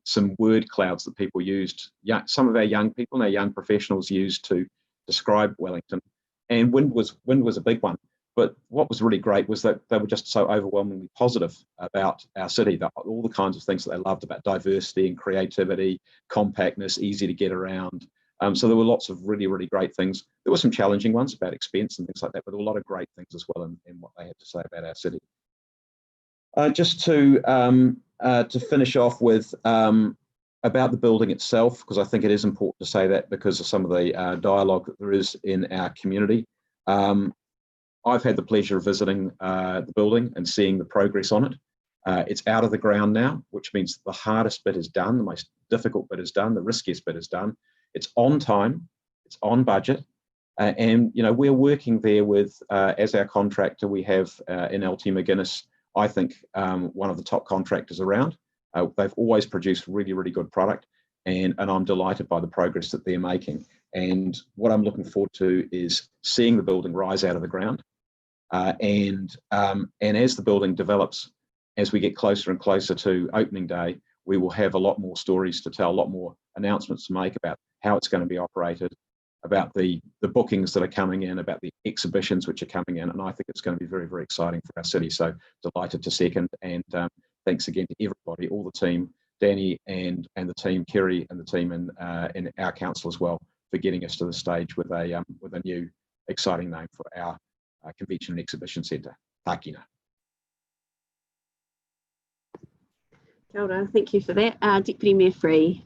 some word clouds that people used. Some of our young people and our young professionals used to describe Wellington, and wind was a big one. But what was really great was that they were just so overwhelmingly positive about our city, that all the kinds of things that they loved about diversity and creativity, compactness, easy to get around. So there were lots of really, really great things. There were some challenging ones about expense and things like that, but there were a lot of great things as well in what they had to say about our city. Just to finish off with about the building itself, because I think it is important to say that because of some of the dialogue that there is in our community. I've had the pleasure of visiting the building and seeing the progress on it. It's out of the ground now, which means the hardest bit is done, the most difficult bit is done, the riskiest bit is done. It's on time, it's on budget, and we're working there with, as our contractor, we have in LT McGuinness, I think one of the top contractors around. They've always produced really, really good product, and I'm delighted by the progress that they're making. And what I'm looking forward to is seeing the building rise out of the ground. And as the building develops, as we get closer and closer to opening day, we will have a lot more stories to tell, a lot more announcements to make about how it's going to be operated, about the bookings that are coming in, about the exhibitions which are coming in. And I think it's going to be very, very exciting for our city. So delighted to second, and thanks again to everybody, all the team, Danny and the team, Kerry and the team, and our council as well, for getting us to the stage with a new exciting name for our Convention and Exhibition Centre, Tākina. Kia ora, thank you for that. Deputy Mayor Free.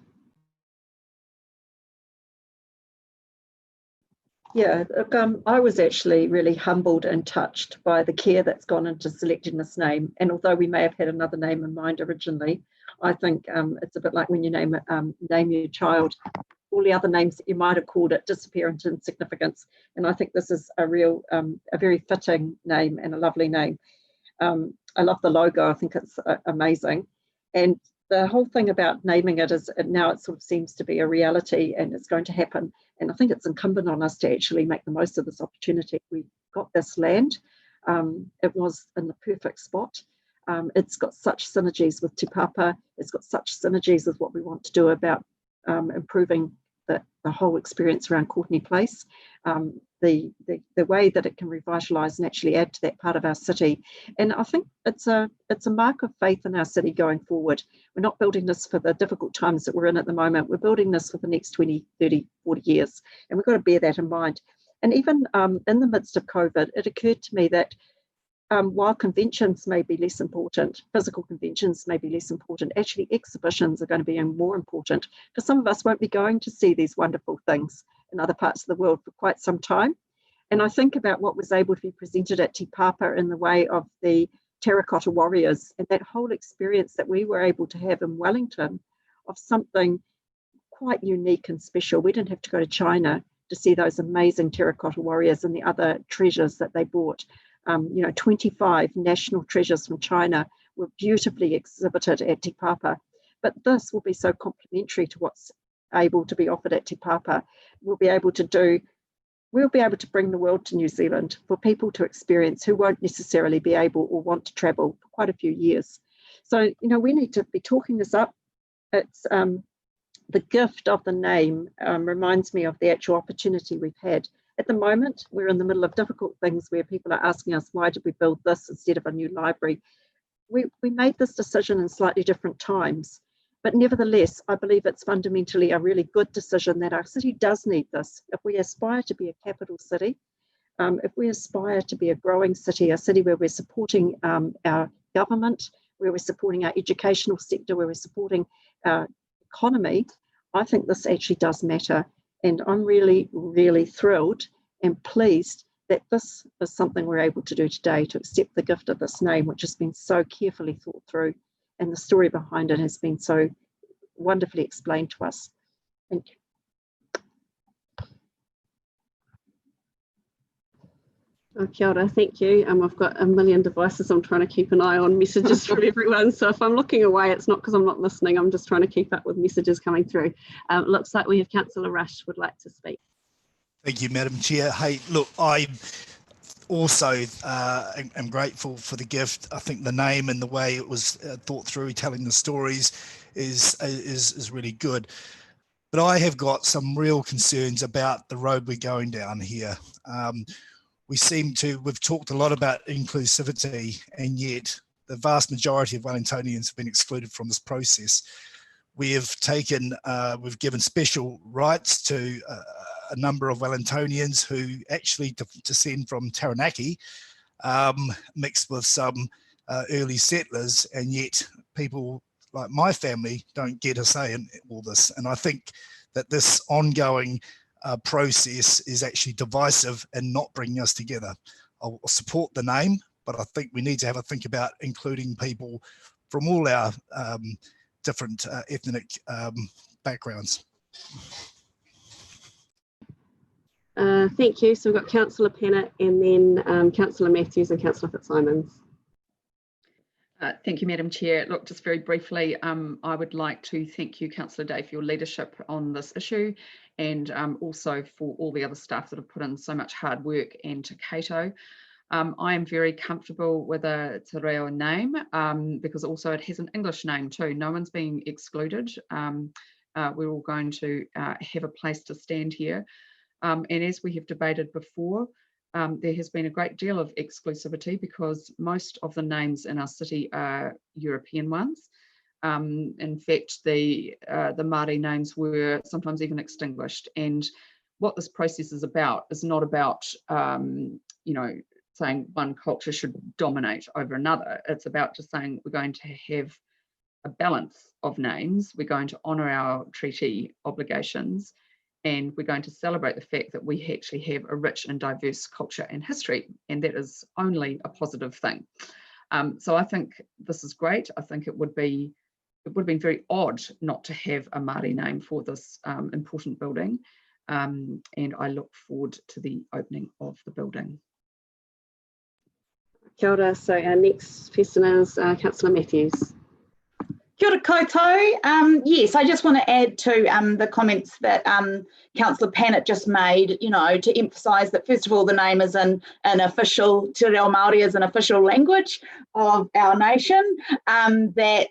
Yeah, look, I was actually really humbled and touched by the care that's gone into selecting this name. And although we may have had another name in mind originally, I think it's a bit like when you name your child, all the other names that you might have called it disappear into insignificance. And I think this is a very fitting name and a lovely name. I love the logo. I think it's amazing. And the whole thing about naming it is now it sort of seems to be a reality, and it's going to happen. And I think it's incumbent on us to actually make the most of this opportunity. We got this land. It was in the perfect spot. It's got such synergies with Te Papa. It's got such synergies with what we want to do about improving the whole experience around Courtenay Place, the way that it can revitalise and actually add to that part of our city. And I think it's a mark of faith in our city going forward. We're not building this for the difficult times that we're in at the moment. We're building this for the next 20, 30, 40 years. And we've got to bear that in mind. And even in the midst of COVID, it occurred to me that while conventions may be less important, physical conventions may be less important, actually exhibitions are going to be more important, because some of us won't be going to see these wonderful things in other parts of the world for quite some time. And I think about what was able to be presented at Te Papa in the way of the terracotta warriors, and that whole experience that we were able to have in Wellington of something quite unique and special. We didn't have to go to China to see those amazing terracotta warriors and the other treasures that they brought. 25 national treasures from China were beautifully exhibited at Te Papa. But this will be so complementary to what's able to be offered at Te Papa. We'll be able to bring the world to New Zealand for people to experience who won't necessarily be able or want to travel for quite a few years. So, we need to be talking this up. It's the gift of the name reminds me of the actual opportunity we've had. At the moment, we're in the middle of difficult things where people are asking us, why did we build this instead of a new library? We made this decision in slightly different times. But nevertheless, I believe it's fundamentally a really good decision that our city does need this. If we aspire to be a capital city, if we aspire to be a growing city, a city where we're supporting our government, where we're supporting our educational sector, where we're supporting our economy, I think this actually does matter. And I'm really, really thrilled and pleased that this is something we're able to do today, to accept the gift of this name, which has been so carefully thought through, and the story behind it has been so wonderfully explained to us. Thank you. Kia ora, thank you. I've got a million devices I'm trying to keep an eye on, messages from everyone. So if I'm looking away, it's not because I'm not listening. I'm just trying to keep up with messages coming through. Looks like we have Councillor Rush would like to speak. Thank you, Madam Chair. Hey, look, I also am grateful for the gift. I think the name and the way it was thought through, telling the stories, is really good. But I have got some real concerns about the road we're going down here. We've talked a lot about inclusivity, and yet the vast majority of Wellingtonians have been excluded from this process. We've given special rights to a number of Wellingtonians who actually descend from Taranaki, mixed with some early settlers, and yet people like my family don't get a say in all this. And I think that this ongoing process is actually divisive and not bringing us together. I'll support the name, but I think we need to have a think about including people from all our different ethnic backgrounds. Thank you. So we've got Councillor Pennant and then Councillor Matthews and Councillor Fitzsimons. Thank you, Madam Chair. Look, just very briefly, I would like to thank you, Councillor Day, for your leadership on this issue, and also for all the other staff that have put in so much hard work, and to Cato. I am very comfortable with a Te Reo name because also it has an English name too. No one's being excluded. We're all going to have a place to stand here. And as we have debated before, there has been a great deal of exclusivity because most of the names in our city are European ones. In fact, the Māori names were sometimes even extinguished. And what this process is about is not about, saying one culture should dominate over another. It's about just saying we're going to have a balance of names. We're going to honour our treaty obligations, and we're going to celebrate the fact that we actually have a rich and diverse culture and history, and that is only a positive thing. So I think this is great. I think it would have been very odd not to have a Māori name for this important building, and I look forward to the opening of the building. Kia ora. So our next person is Councillor Matthews. Kia ora koutou. Yes, I just want to add to the comments that Councillor Pennant just made, to emphasise that first of all, the name is an official, Te Reo Māori is an official language of our nation, that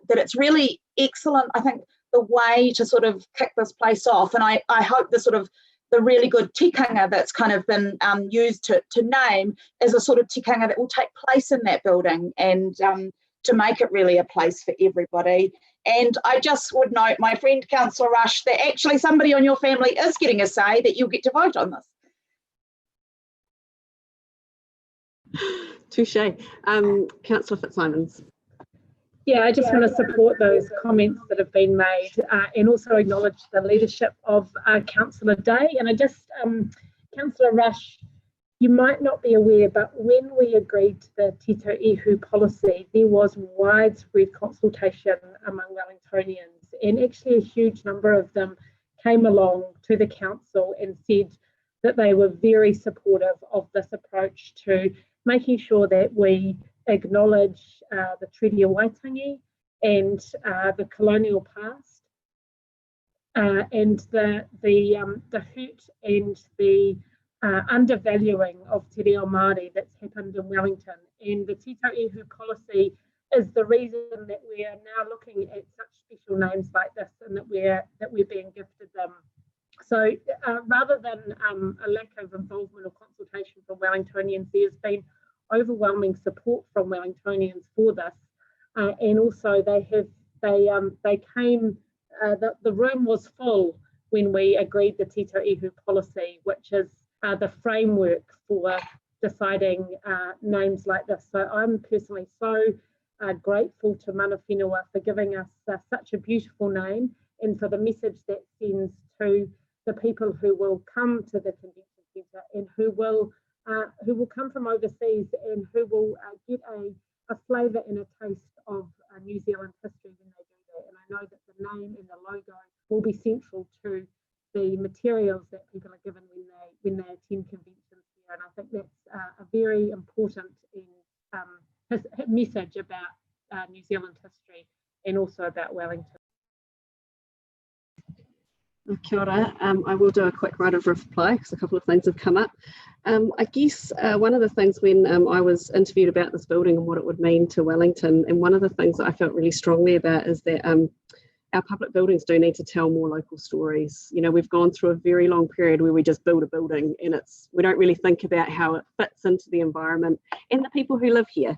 it's really excellent, I think, the way to sort of kick this place off. And I hope the really good tikanga that's kind of been used to name is a sort of tikanga that will take place in that building, and to make it really a place for everybody. And I just would note, my friend Councillor Rush, that actually somebody on your family is getting a say, that you'll get to vote on this. Touche. Councillor Fitzsimons. Yeah, I just want to support those comments that have been made, and also acknowledge the leadership of Councillor Day. And I just, Councillor Rush, you might not be aware, but when we agreed to the Tito Ihu policy, there was widespread consultation among Wellingtonians, and actually a huge number of them came along to the council and said that they were very supportive of this approach to making sure that we acknowledge the Treaty of Waitangi and the colonial past, and the hurt and the undervaluing of Te Reo Māori that's happened in Wellington. And the Tito Ihu policy is the reason that we are now looking at such special names like this, and that we're being gifted them. So rather than a lack of involvement or consultation from Wellingtonians, there's been overwhelming support from Wellingtonians for this, and also they have They came. The room was full when we agreed the Tito Ihu policy, which is the framework for deciding names like this. So I'm personally so grateful to Mana Whenua for giving us such a beautiful name, and for the message that sends to the people who will come to the convention centre and who will come from overseas and who will get a flavour and a taste of New Zealand history when they do that. And I know that the name and the logo will be central to the materials that people are given when they attend conventions here. And I think that's a very important message about New Zealand history and also about Wellington. Kia ora. I will do a quick round of reply because a couple of things have come up. I guess one of the things when I was interviewed about this building and what it would mean to Wellington, and one of the things that I felt really strongly about is that our public buildings do need to tell more local stories. You know, we've gone through a very long period where we just build a building and we don't really think about how it fits into the environment and the people who live here.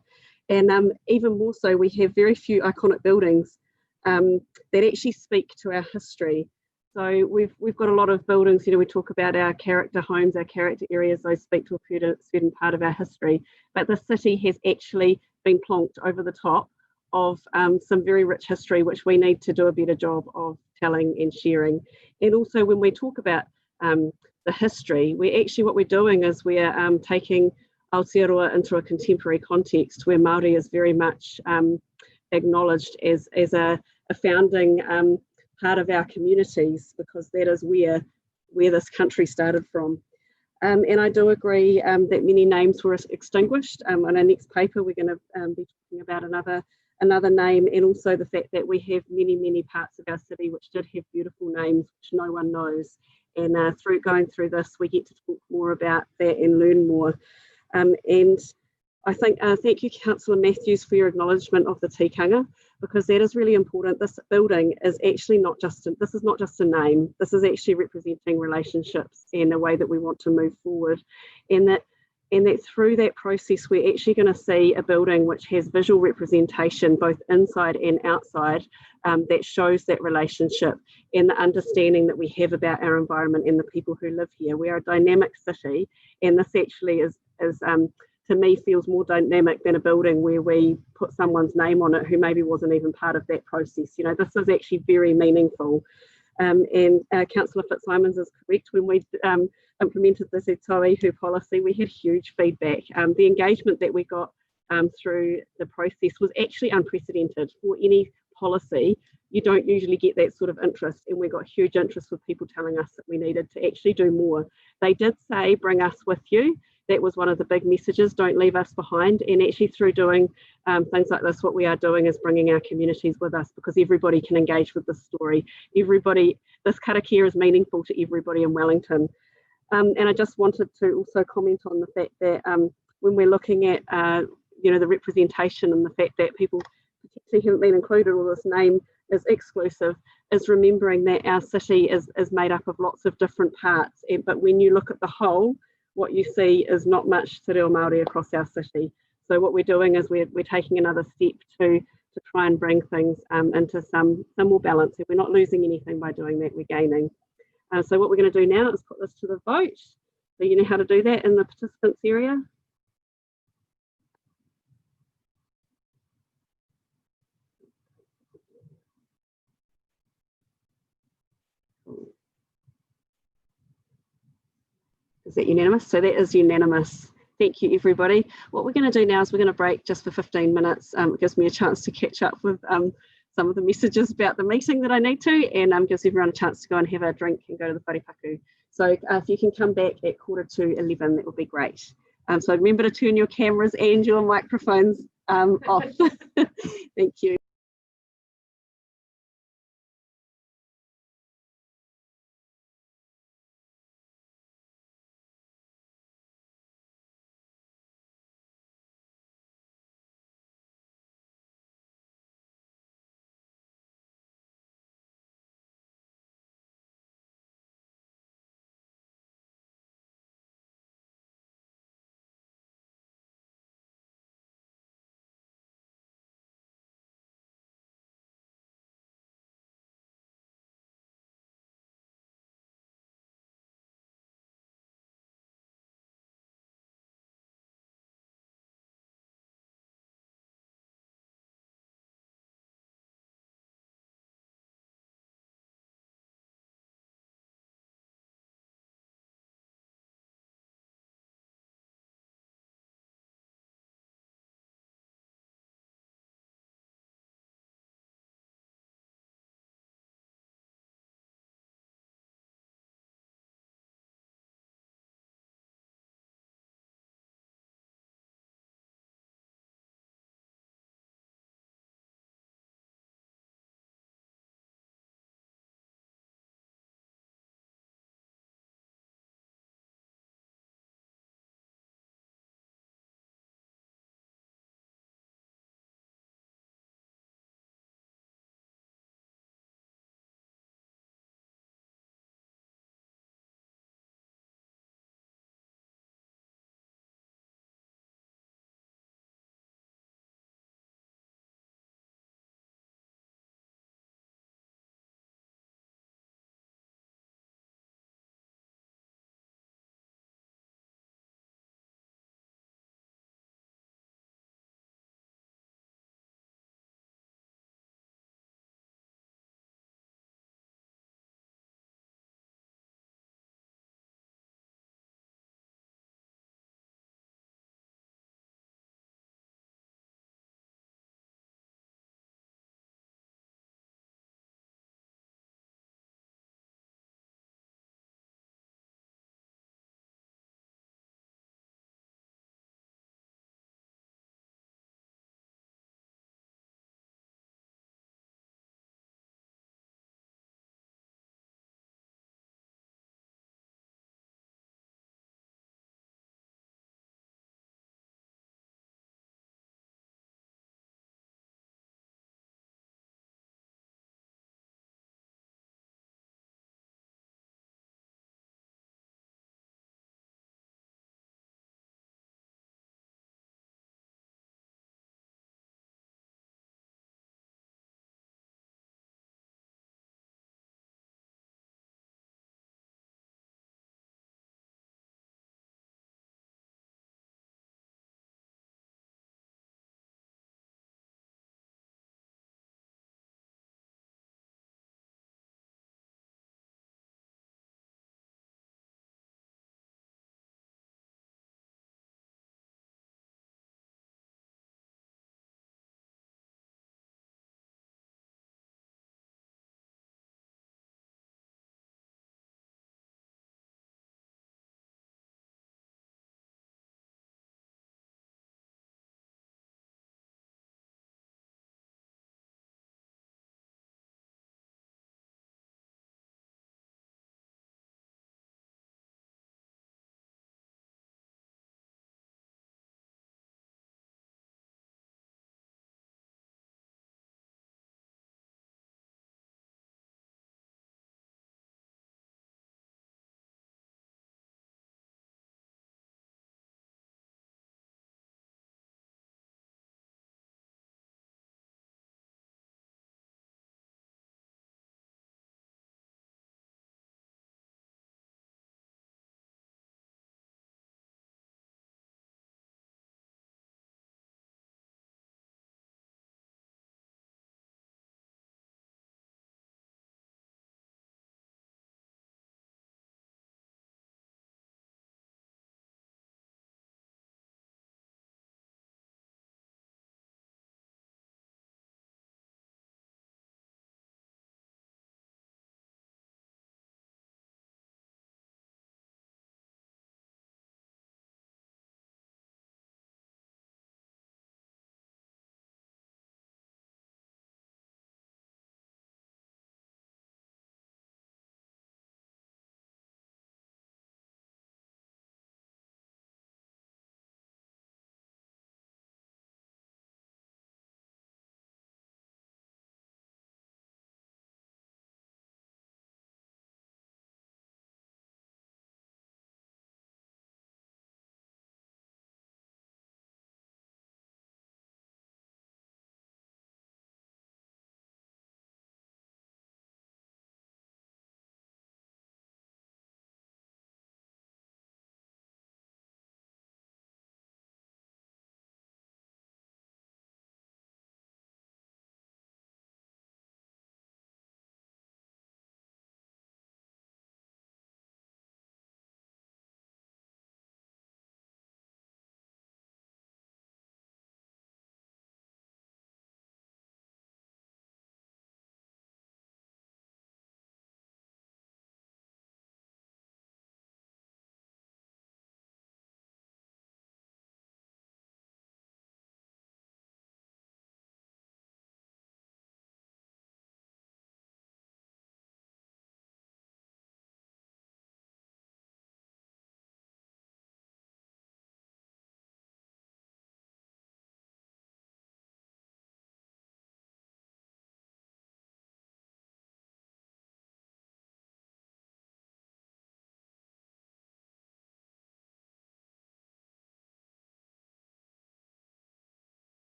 And even more so, we have very few iconic buildings that actually speak to our history. So we've got a lot of buildings, you know, we talk about our character homes, our character areas, those speak to a certain part of our history, but the city has actually been plonked over the top of some very rich history, which we need to do a better job of telling and sharing. And also when we talk about the history, what we're doing is we're taking Aotearoa into a contemporary context where Māori is very much acknowledged as a founding part of our communities, because that is where this country started from. And I do agree that many names were extinguished. On our next paper, we're going to be talking about another name, and also the fact that we have many parts of our city which did have beautiful names which no one knows. And through going through this, we get to talk more about that and learn more. And I think, thank you, Councillor Matthews, for your acknowledgement of the tikanga, because that is really important. This building is actually this is not just a name, this is actually representing relationships and a way that we want to move forward. And that through that process, we're actually going to see a building which has visual representation, both inside and outside, that shows that relationship and the understanding that we have about our environment and the people who live here. We are a dynamic city, and this actually is to me feels more dynamic than a building where we put someone's name on it who maybe wasn't even part of that process. You know, this is actually very meaningful. And Councillor Fitzsimons is correct. When we implemented the Te Ihu policy, we had huge feedback. The engagement that we got through the process was actually unprecedented for any policy. You don't usually get that sort of interest, and we got huge interest with people telling us that we needed to actually do more. They did say, bring us with you. That was one of the big messages, don't leave us behind. And actually through doing things like this, what we are doing is bringing our communities with us, because everybody can engage with this story. This karakia is meaningful to everybody in Wellington. And I just wanted to also comment on the fact that when we're looking at the representation and the fact that people potentially haven't been included, or this name is exclusive, is remembering that our city is made up of lots of different parts. But when you look at the whole, what you see is not much te reo Māori across our city. So what we're doing is we're taking another step to try and bring things into some more balance. If we're not losing anything by doing that, we're gaining. So what we're going to do now is put this to the vote. So you know how to do that in the participants area. Is that unanimous? So that is unanimous. Thank you, everybody. What we're going to do now is we're going to break just for 15 minutes. It gives me a chance to catch up with some of the messages about the meeting that I need to, and gives everyone a chance to go and have a drink and go to the wharepaku. So if you can come back at 11:15, that would be great. So remember to turn your cameras and your microphones off. Thank you.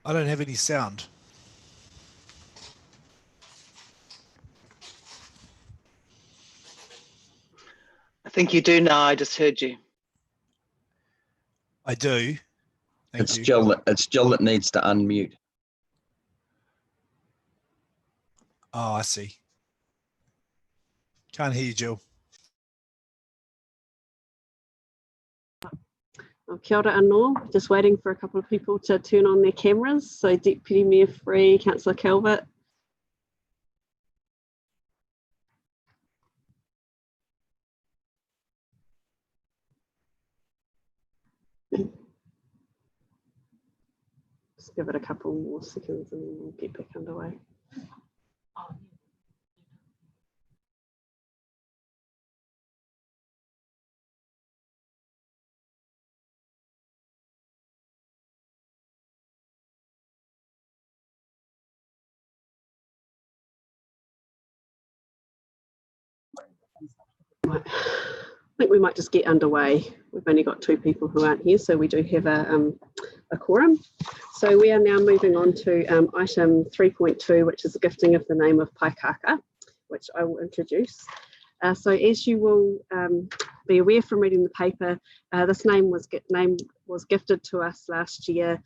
I don't have any sound. I think you do now. I just heard you. I do. Thank you. It's Jill that needs to unmute. Oh, I see. Can't hear you, Jill. Well, kia ora anō. Just waiting for a couple of people to turn on their cameras. So Deputy Mayor Free, Councillor Calvert. Just give it a couple more seconds and then we'll get back underway. I think we might just get underway. We've only got 2 people who aren't here, so we do have a quorum. So we are now moving on to item 3.2, which is the gifting of the name of Paekākā, which I will introduce. So as you will be aware from reading the paper, this name was gifted to us last year,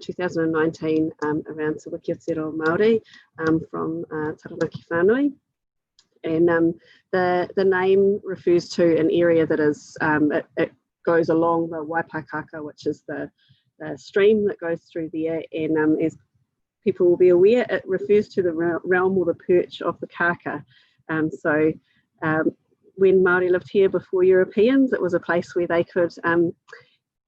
2019, around Te Wiki o Te Reo Māori from Taranaki whānui. And the name refers to an area that is, it goes along the Paekākā, which is the stream that goes through there. And as people will be aware, it refers to the realm or the perch of the kāka. So when Māori lived here before Europeans, it was a place where they could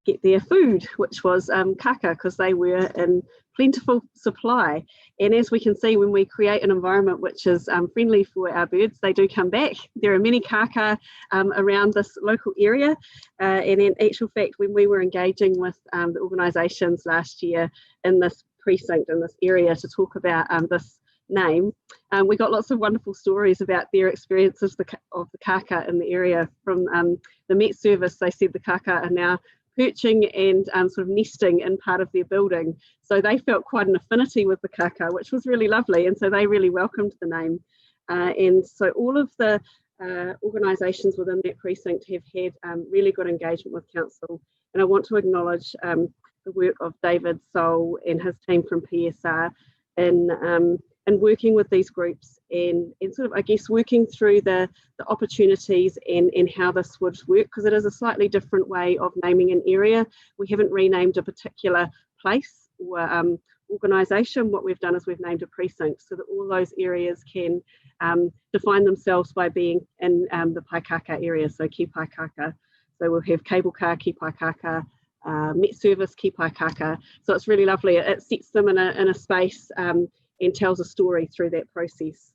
get their food, which was kaka, because they were in plentiful supply. And as we can see, when we create an environment which is friendly for our birds, they do come back. There are many kaka around this local area. And in actual fact, when we were engaging with the organisations last year in this precinct, in this area, to talk about this name, we got lots of wonderful stories about their experiences of the kaka in the area. From the Met Service, they said the kaka are now perching and sort of nesting in part of their building. So they felt quite an affinity with the kaka, which was really lovely. And so they really welcomed the name. And so all of the organisations within that precinct have had really good engagement with council. And I want to acknowledge the work of David Soul and his team from PSR in working with these groups and sort of, I guess, working through the opportunities and how this would work, because it is a slightly different way of naming an area. We haven't renamed a particular place or organisation. What we've done is we've named a precinct so that all those areas can define themselves by being in the Paekākā area, so Ki Paekākā. So we'll have cable car, Ki Paekākā, Met Service, Ki Paekākā. So it's really lovely. It sets them in a space and tells a story through that process.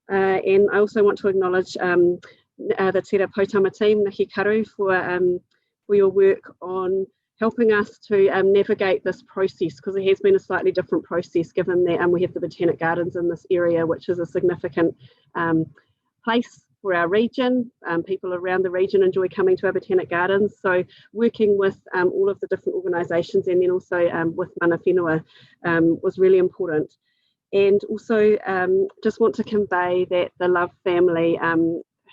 And I also want to acknowledge the Te Reo Poutama team, Naki Karu, for your work on helping us to navigate this process, because it has been a slightly different process given that we have the Botanic Gardens in this area, which is a significant place for our region. People around the region enjoy coming to our Botanic Gardens. So working with all of the different organisations and then also with mana whenua was really important. And also just want to convey that the Love family,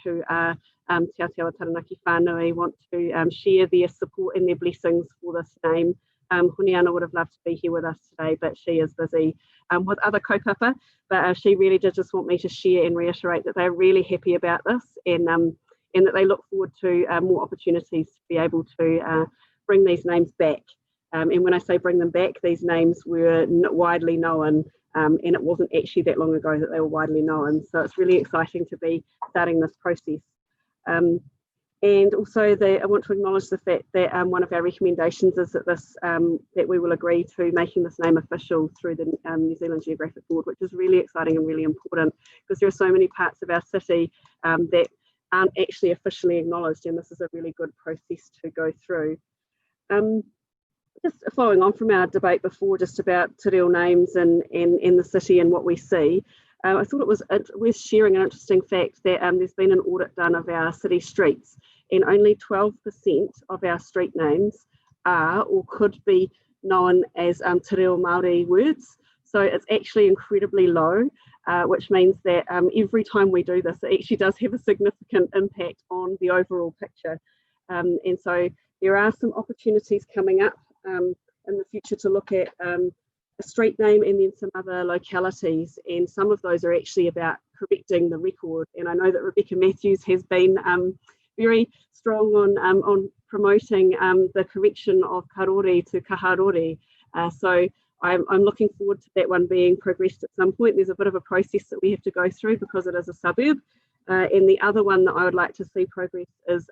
who are Te Aotearoa Taranaki whānui, want to share their support and their blessings for this name. Huniana would have loved to be here with us today, but she is busy with other kaupapa. But she really did just want me to share and reiterate that they're really happy about this and that they look forward to more opportunities to be able to bring these names back. And when I say bring them back, these names were widely known. And it wasn't actually that long ago that they were widely known. So it's really exciting to be starting this process. And also I want to acknowledge the fact that one of our recommendations is that that we will agree to making this name official through the New Zealand Geographic Board, which is really exciting and really important, because there are so many parts of our city that aren't actually officially acknowledged, and this is a really good process to go through. Just following on from our debate before just about te reo names and the city and what we see, I thought it was worth sharing an interesting fact that there's been an audit done of our city streets, and only 12% of our street names are or could be known as Te Reo Māori words. So it's actually incredibly low, which means that every time we do this, it actually does have a significant impact on the overall picture. And so there are some opportunities coming up in the future to look at a street name and then some other localities, and some of those are actually about correcting the record. And I know that Rebecca Matthews has been very strong on promoting the correction of karori to kaharori. So I'm looking forward to that one being progressed at some point. There's a bit of a process that we have to go through because it is a suburb. And the other one that I would like to see progress is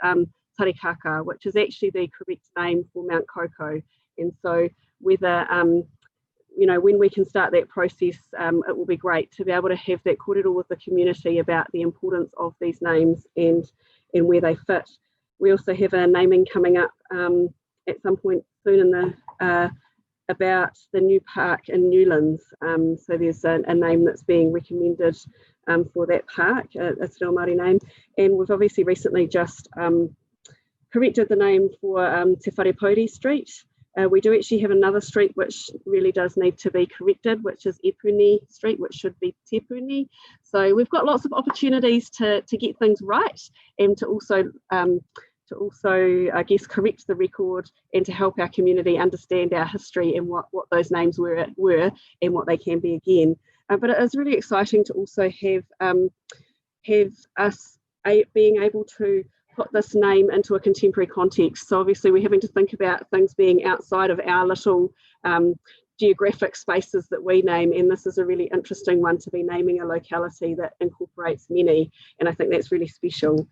Paekākā, which is actually the correct name for Mount Koko. And so whether you know, when we can start that process, it will be great to be able to have that kōrero with the community about the importance of these names and where they fit. We also have a naming coming up at some point soon in the about the new park in Newlands. So there's a name that's being recommended for that park, a Te Reo Māori name. And we've obviously recently just corrected the name for Te Wharepauri Street. We do actually have another street which really does need to be corrected, which is Epuni Street, which should be Te Puni. So we've got lots of opportunities to get things right, and to also I guess correct the record and to help our community understand our history and what those names were and what they can be again. But it is really exciting to also have us being able to put this name into a contemporary context. So obviously we're having to think about things being outside of our little geographic spaces that we name, and this is a really interesting one to be naming a locality that incorporates many, and I think that's really special.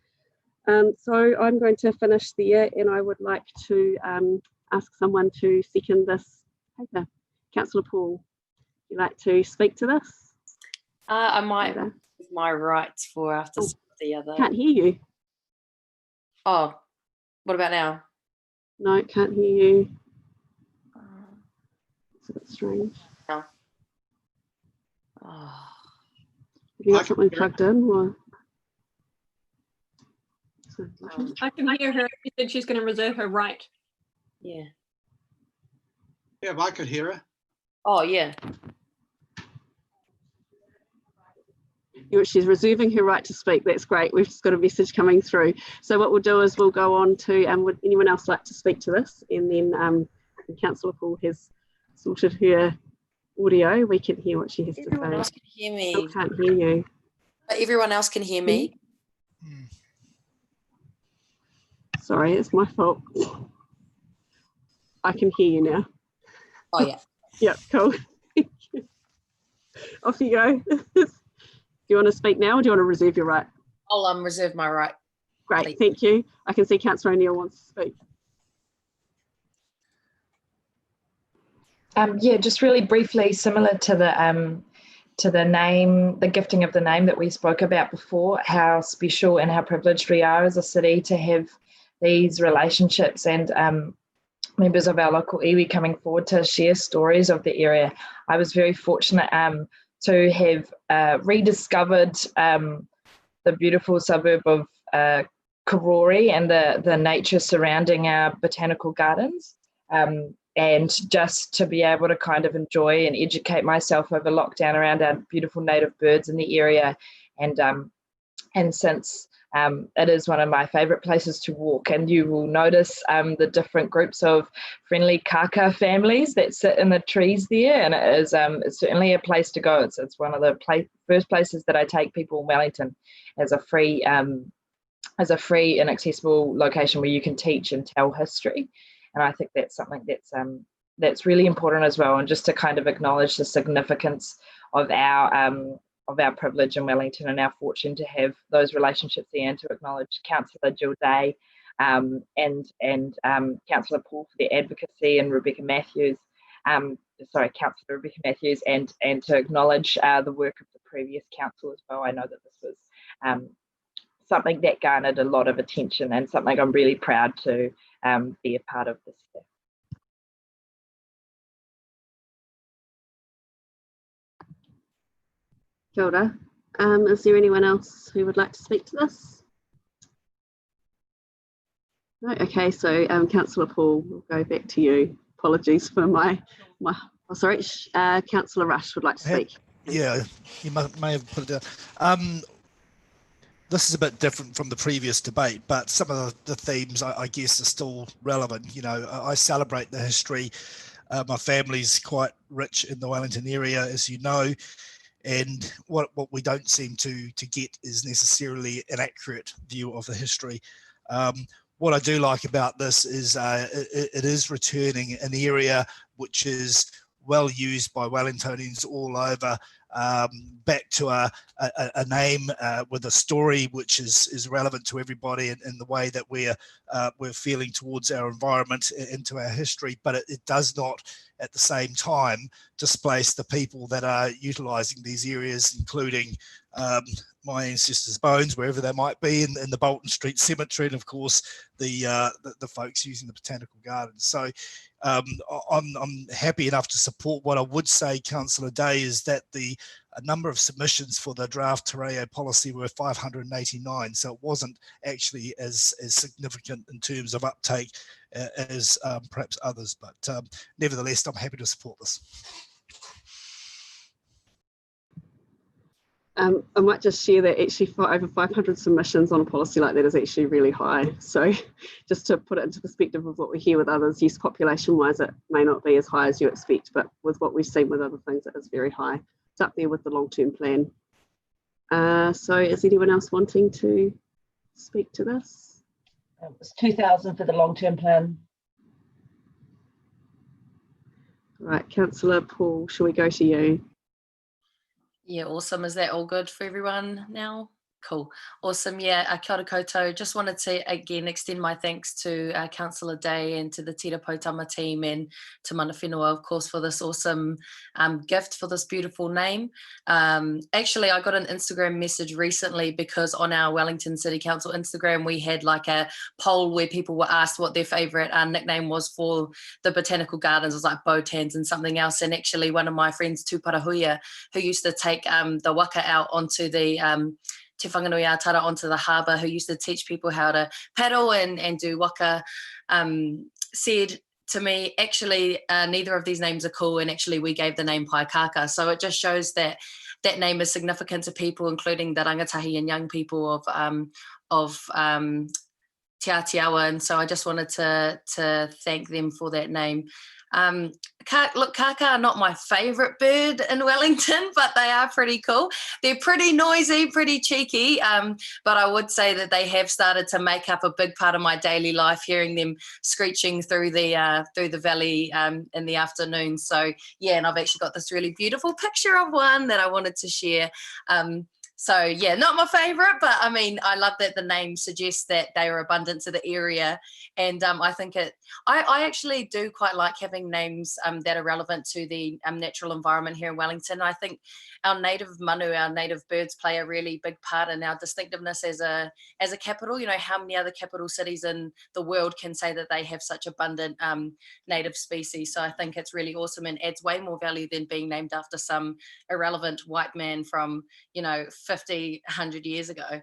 So I'm going to finish there, and I would like to ask someone to second this paper. Councillor Paul, would you like to speak to this? I might with my rights for after the other. Can't hear you. Oh, what about now? No, can't hear you. It's a bit strange. No. Have you got something plugged in? Or? I can hear her. She said she's going to reserve her right. Yeah. Yeah, but I could hear her. Oh, yeah. She's reserving her right to speak. That's great. We've just got a message coming through. So what we'll do is we'll go on to, would anyone else like to speak to this? And then Councillor Paul has sorted her audio. We can hear what she has to say. Everyone else can hear me. I can't hear you. But everyone else can hear me. Sorry, it's my fault. I can hear you now. Oh, yeah. Yep, cool. Off you go. Do you want to speak now or do you want to reserve your right? I'll reserve my right. Great, thank you. I can see Councillor O'Neill wants to speak. Yeah, just really briefly, similar to the name, the gifting of the name that we spoke about before, how special and how privileged we are as a city to have these relationships and members of our local iwi coming forward to share stories of the area. I was very fortunate to have rediscovered the beautiful suburb of Karori and the nature surrounding our botanical gardens, and just to be able to kind of enjoy and educate myself over lockdown around our beautiful native birds in the area. And since it is one of my favourite places to walk, and you will notice the different groups of friendly kaka families that sit in the trees there, and it is it's certainly a place to go. It's one of the first places that I take people in Wellington as a free and accessible location where you can teach and tell history, and I think that's something that's really important as well, and just to kind of acknowledge the significance of our privilege in Wellington and our fortune to have those relationships there, and to acknowledge Councillor Jill Day and Councillor Paul for their advocacy, and Councillor Rebecca Matthews, and to acknowledge the work of the previous council as well. I know that this was something that garnered a lot of attention and something I'm really proud to be a part of this year. Kia ora. Is there anyone else who would like to speak to this? No? Okay, so Councillor Paul, we'll go back to you. Apologies for my oh, sorry, Councillor Rush would like to speak. Yeah, you may have put it down. This is a bit different from the previous debate, but some of the themes, I guess, are still relevant. You know, I celebrate the history. My family's quite rich in the Wellington area, as you know, and what we don't seem to get is necessarily an accurate view of the history. What I do like about this is it is returning an area which is well used by Wellingtonians all over, back to a name with a story which is relevant to everybody in the way that we're feeling towards our environment and to our history, but it does not at the same time displace the people that are utilising these areas, including my ancestors' bones, wherever they might be, in the Bolton Street Cemetery, and of course the folks using the Botanical Gardens. So I'm happy enough to support. What I would say, Councillor Day, is that a number of submissions for the draft Te Reo policy were 589, so it wasn't actually as significant in terms of uptake as perhaps others, but nevertheless, I'm happy to support this. I might just share that actually for over 500 submissions on a policy like that is actually really high. So just to put it into perspective of what we hear with others, yes, population wise, it may not be as high as you expect, but with what we've seen with other things, it is very high. It's up there with the long-term plan. So is anyone else wanting to speak to this? It's 2,000 for the long-term plan. Right, Councillor Paul, shall we go to you? Yeah, awesome. Is that all good for everyone now? Cool. Awesome. Yeah, kia ora koutou. Just wanted to again extend my thanks to Councillor Day and to the Tira Potama team and to Mana Whenua, of course, for this awesome gift for this beautiful name. Actually, I got an Instagram message recently because on our Wellington City Council Instagram, we had like a poll where people were asked what their favourite nickname was for the Botanical Gardens. It was like Botans and something else. And actually one of my friends, Tuparahuia, who used to take the waka out onto the Te Whanganui Atara onto the harbour, who used to teach people how to paddle and do waka, said to me, actually, neither of these names are cool, and actually we gave the name Paekākā. So it just shows that that name is significant to people, including the rangatahi and young people of Te Atiawa, and so I just wanted to thank them for that name. Look, kaka are not my favourite bird in Wellington, but they are pretty cool. They're pretty noisy, pretty cheeky, but I would say that they have started to make up a big part of my daily life, hearing them screeching through the valley in the afternoon. So yeah, and I've actually got this really beautiful picture of one that I wanted to share. So yeah, not my favourite, but I mean, I love that the name suggests that they are abundant to the area. And I think I actually do quite like having names that are relevant to the natural environment here in Wellington. I think our native manu, our native birds, play a really big part in our distinctiveness as a capital. You know, how many other capital cities in the world can say that they have such abundant native species? So I think it's really awesome and adds way more value than being named after some irrelevant white man from, 50, 100 years ago.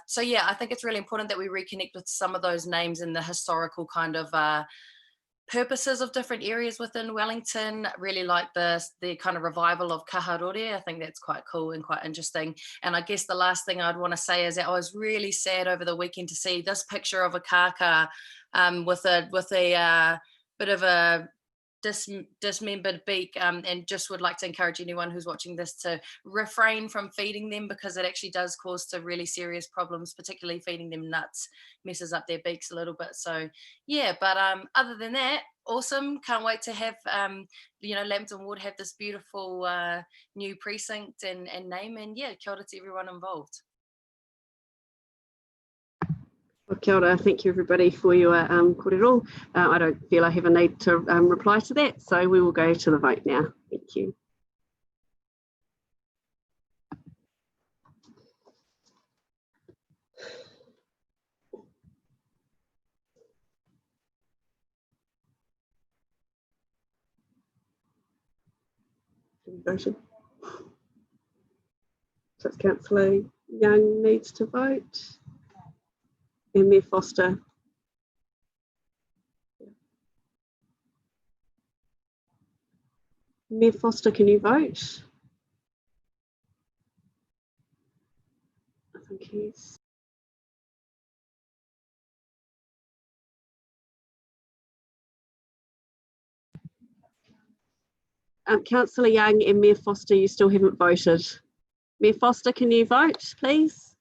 So yeah, I think it's really important that we reconnect with some of those names and the historical kind of purposes of different areas within Wellington. Really like the kind of revival of kaharore. I think that's quite cool and quite interesting. And I guess the last thing I'd want to say is that I was really sad over the weekend to see this picture of a kaka with a bit of a dismembered beak, and just would like to encourage anyone who's watching this to refrain from feeding them, because it actually does cause to really serious problems, particularly feeding them nuts messes up their beaks a little bit. So yeah, but other than that, awesome. Can't wait to have Lambton Ward have this beautiful new precinct and name, and yeah, kia ora to everyone involved. Well, kia ora. Thank you everybody for your kōrero. I don't feel I have a need to reply to that, so we will go to the vote now. Thank you. Voted. So it's Councillor Young needs to vote. And Mayor Foster. Mayor Foster, can you vote? I think he's... Councillor Young and Mayor Foster, you still haven't voted. Mayor Foster, can you vote, please?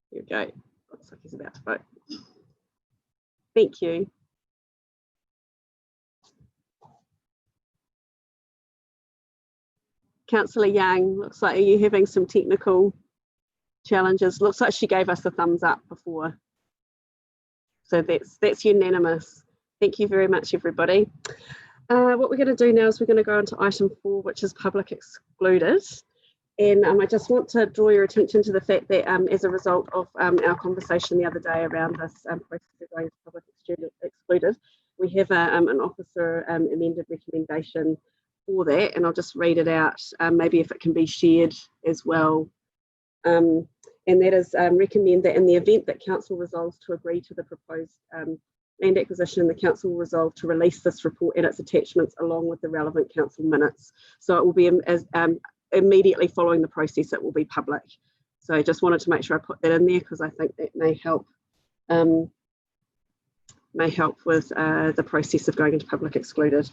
Here we go. Looks like he's about to vote. Thank you. Councillor Young, looks like, are you having some technical challenges? Looks like she gave us a thumbs up before. So that's unanimous. Thank you very much, everybody. What we're going to do now is we're going to go on to item 4, which is public excluded. And I just want to draw your attention to the fact that as a result of our conversation the other day around this process of going to public excluded, we have an officer amended recommendation for that, and I'll just read it out, maybe if it can be shared as well. And that is recommend that in the event that council resolves to agree to the proposed land acquisition, the council will resolve to release this report and its attachments along with the relevant council minutes. So it will be immediately following the process, it will be public. So I just wanted to make sure I put that in there because I think that may help with the process of going into public excluded.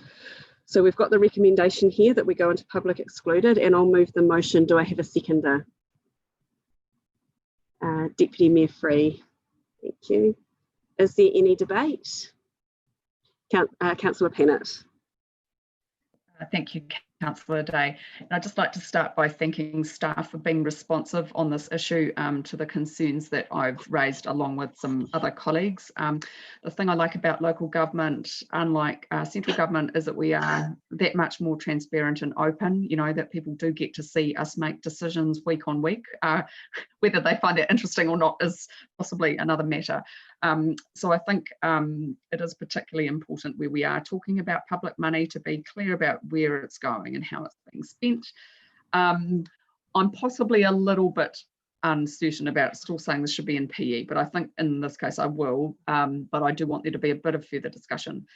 So we've got the recommendation here that we go into public excluded, and I'll move the motion. Do I have a seconder? Deputy Mayor Free. Thank you. Is there any debate? Councillor Pennant. Thank you, Councillor Day. And I'd just like to start by thanking staff for being responsive on this issue to the concerns that I've raised along with some other colleagues. The thing I like about local government, unlike central government, is that we are that much more transparent and open, you know, that people do get to see us make decisions week on week. Whether they find it interesting or not is possibly another matter. So I think it is particularly important where we are talking about public money to be clear about where it's going and how it's being spent. I'm possibly a little bit uncertain about still saying this should be in PE, but I think in this case I will, but I do want there to be a bit of further discussion.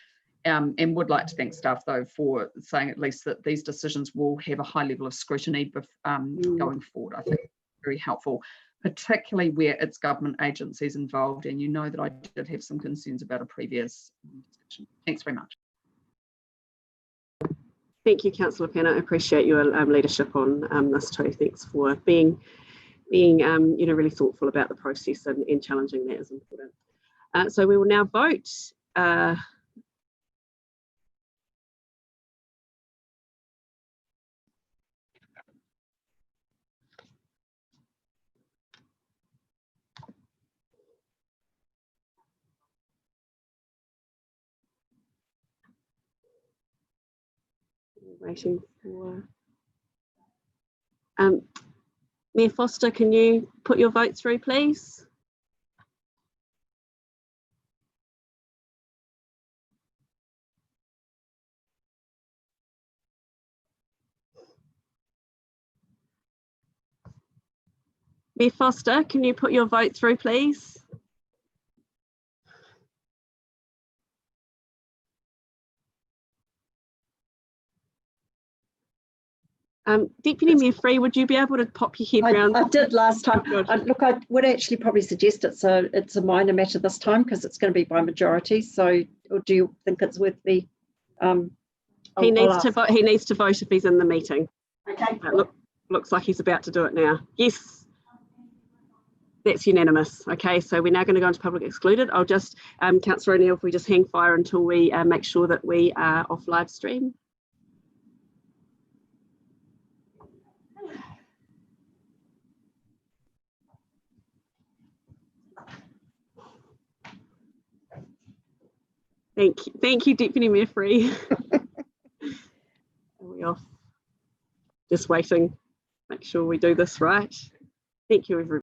And would like to thank staff though for saying at least that these decisions will have a high level of scrutiny going forward. I think very helpful, particularly where it's government agencies involved, and you know that I did have some concerns about a previous discussion. Thanks very much. Thank you, Councillor Pennant. I appreciate your leadership on this too. Thanks for being you know, really thoughtful about the process, and challenging that is important. So we will now vote. Waiting for Mayor Foster, can you put your vote through, please? Mayor Foster, can you put your vote through, please? Deputy Mayor Free, would you be able to pop your head round? I did last time. Look, I would actually probably suggest it's a minor matter this time because it's going to be by majority. So, or do you think it's worth the? He needs to vote. He needs to vote if he's in the meeting. Okay. Looks like he's about to do it now. Yes. That's unanimous. Okay, so we're now going to go into public excluded. I'll just, Councillor O'Neill, if we just hang fire until we make sure that we are off live stream. Thank you, Deputy Mayor Free. Are we off? Just waiting. Make sure we do this right. Thank you, everybody.